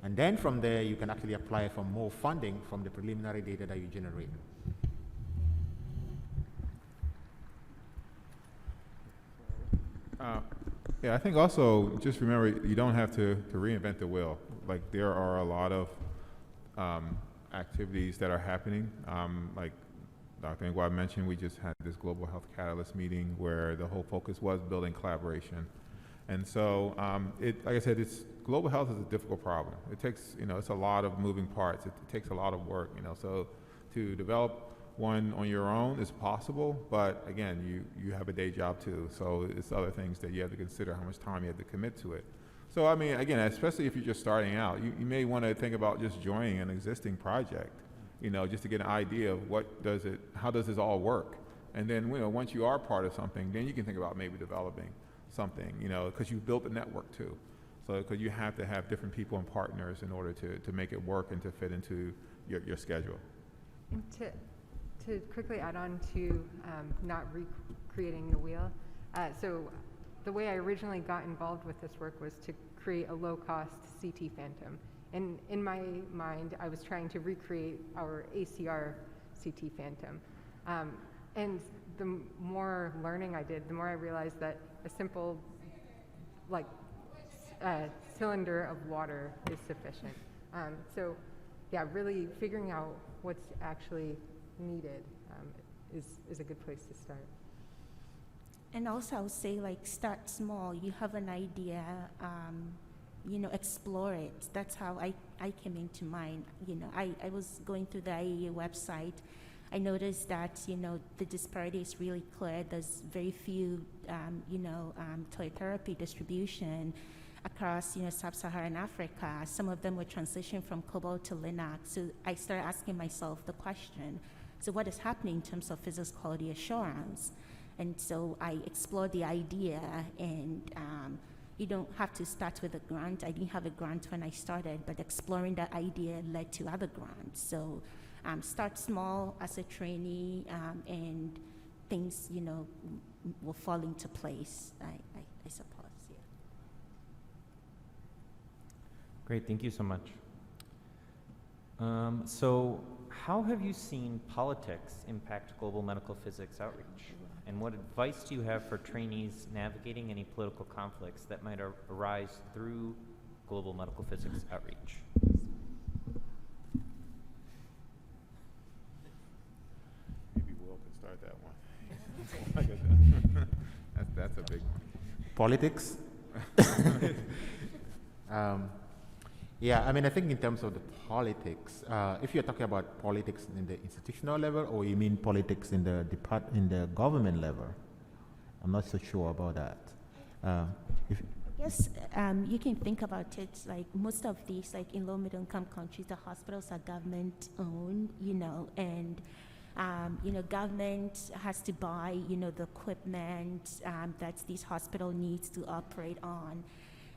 And then from there, you can actually apply for more funding from the preliminary data that you generate. Yeah, I think also just remember you don't have to reinvent the wheel. Like there are a lot of activities that are happening. Like Dr. Ngwa mentioned, we just had this Global Health Catalyst meeting where the whole focus was building collaboration. And so, like I said, global health is a difficult problem. It takes, it's a lot of moving parts. It takes a lot of work, So to develop one on your own is possible, but again, you have a day job too. So it's other things that you have to consider, how much time you have to commit to it. So I mean, again, especially if you're just starting out, you may want to think about just joining an existing project, just to get an idea of how does this all work? And then, once you are part of something, then you can think about maybe developing something, because you've built a network too. So, because you have to have different people and partners in order to make it work and to fit into your schedule. And to quickly add on to not recreating the wheel, so the way I originally got involved with this work was to create a low-cost CT Phantom. And in my mind, I was trying to recreate our ACR CT Phantom. And the more learning I did, the more I realized that a simple, cylinder of water is sufficient. So, yeah, really figuring out what's actually needed is a good place to start. And also, I would say, start small. You have an idea, explore it. That's how I came into mind. I was going through the IAEA website. I noticed that, the disparity is really clear. There's very few, toy therapy distribution across, sub-Saharan Africa. Some of them were transitioned from COBOL to Linux. So I started asking myself the question, so what is happening in terms of physics quality assurance? And so I explored the idea, and you don't have to start with a grant. I didn't have a grant when I started, but exploring that idea led to other grants. So start small as a trainee, and things, will fall into place, I suppose. Yeah. Great, thank you so much. So how have you seen politics impact global medical physics outreach? And what advice do you have for trainees navigating any political conflicts that might arise through global medical physics outreach? Maybe Will can start that one. That's a big one. Politics? Yeah, I mean, I think in terms of the politics, if you're talking about politics in the institutional level, or you mean politics in the government level, I'm not so sure about that. Yes, you can think about it like most of these, like in low middle income countries, the hospitals are government owned, and government has to buy, the equipment that these hospital needs to operate on.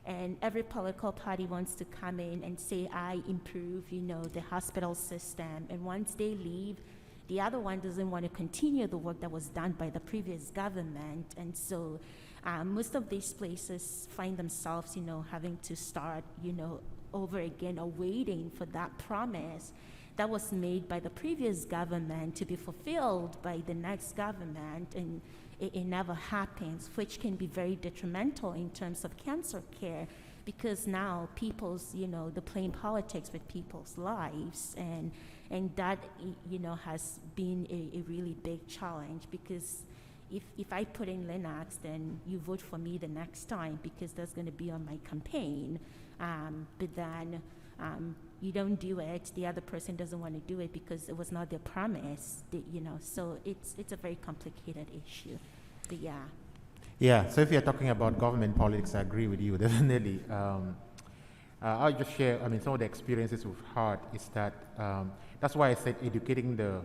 And every political party wants to come in and say, I improve, the hospital system. And once they leave, the other one doesn't want to continue the work that was done by the previous government. And so most of these places find themselves, having to start, over again, or waiting for that promise that was made by the previous government to be fulfilled by the next government, and it never happens, which can be very detrimental in terms of cancer care, because now people's, they're playing politics with people's lives, and that, has been a really big challenge, because if I put in Linux, then you vote for me the next time because that's going to be on my campaign, but then you don't do it, the other person doesn't want to do it because it was not their promise, so it's a very complicated issue, but yeah. Yeah, so if you're talking about government politics, I agree with you, definitely. I'll just share, some of the experiences we've had is that, that's why I said educating the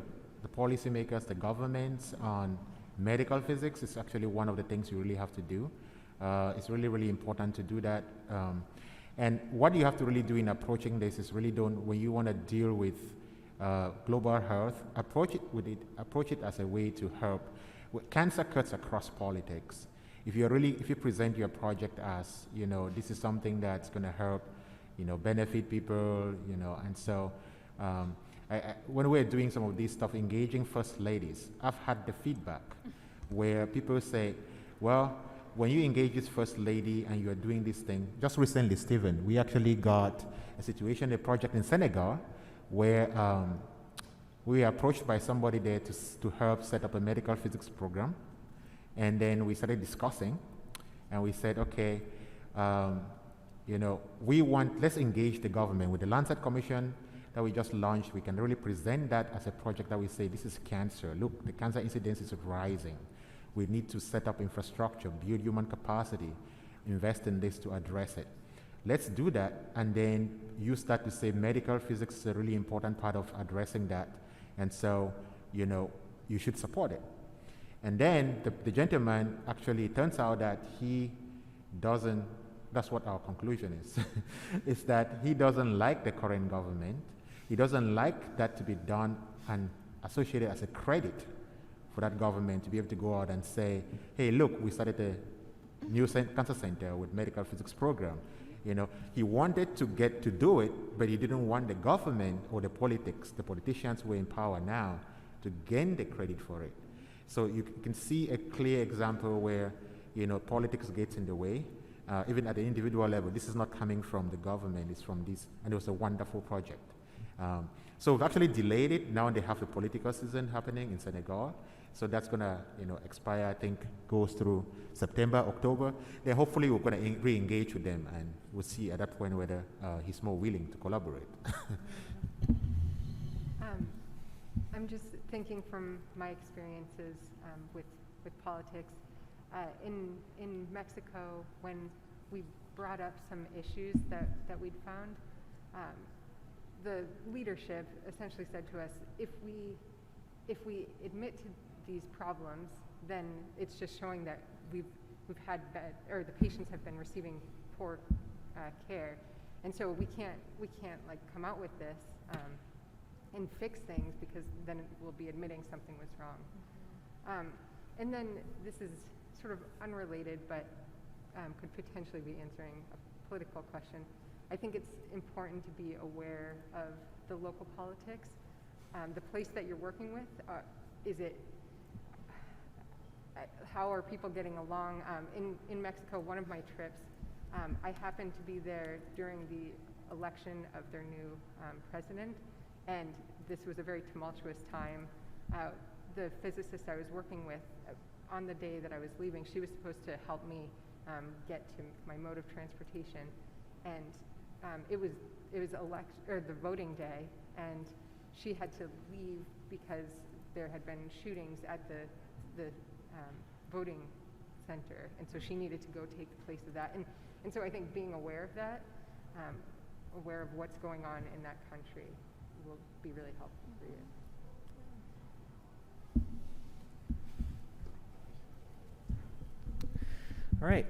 policymakers, the governments on medical physics is actually one of the things you really have to do. It's really, really important to do that. And what you have to really do in approaching this is really when you want to deal with global health, approach it as a way to help. Cancer cuts across politics. If you present your project as, this is something that's going to help, benefit people, and so when we're doing some of this stuff, engaging first ladies, I've had the feedback where people say, well, when you engage this first lady and you're doing this thing, just recently, Stephen, we actually got a project in Senegal where we were approached by somebody there to help set up a medical physics program. And then we started discussing, and we said, okay, let's engage the government. With the Lancet Commission that we just launched, we can really present that as a project that we say, this is cancer. Look, the cancer incidence is rising. We need to set up infrastructure, build human capacity, invest in this to address it. Let's do that, and then you start to say medical physics is a really important part of addressing that, and so, you should support it. And then the gentleman, actually, it turns out that he doesn't, that's what our conclusion is, is that he doesn't like the current government. He doesn't like that to be done and associated as a credit for that government to be able to go out and say, hey, look, we started a new cancer center with medical physics program. He wanted to get to do it, but he didn't want the government or the politicians who are in power now to gain the credit for it. So you can see a clear example where, politics gets in the way, even at the individual level. This is not coming from the government, it's from this, and it was a wonderful project. So we've actually delayed it. Now they have the political season happening in Senegal. So that's going to, expire, I think, goes through September, October. Then hopefully we're going to re-engage with them, and we'll see at that point whether he's more willing to collaborate. I'm just thinking from my experiences with politics. In Mexico, when we brought up some issues that we'd found, the leadership essentially said to us, if we admit to these problems, then it's just showing that we've had bad, or the patients have been receiving poor care, and so we can't like come out with this and fix things, because then we'll be admitting something was wrong. And then this is sort of unrelated, but could potentially be answering a political question. I think it's important to be aware of the local politics. The place that you're working with, how are people getting along? In Mexico, one of my trips, I happened to be there during the election of their new president, and this was a very tumultuous time. The physicist I was working with, on the day that I was leaving, she was supposed to help me get to my mode of transportation, and it was the voting day, and she had to leave because there had been shootings at the voting center. And so she needed to go take the place of that. And so I think being aware of that, aware of what's going on in that country will be really helpful for you. All right,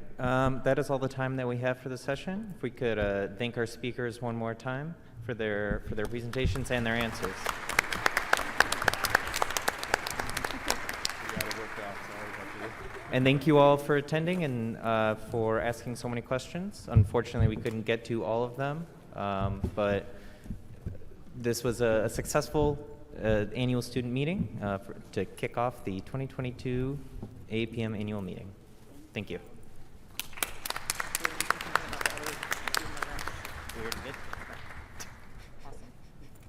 that is all the time that we have for the session. If we could thank our speakers one more time for their presentations and their answers. And thank you all for attending and for asking so many questions. Unfortunately, we couldn't get to all of them, but this was a successful annual student meeting to kick off the 2022 AAPM annual meeting. Thank you. We already did.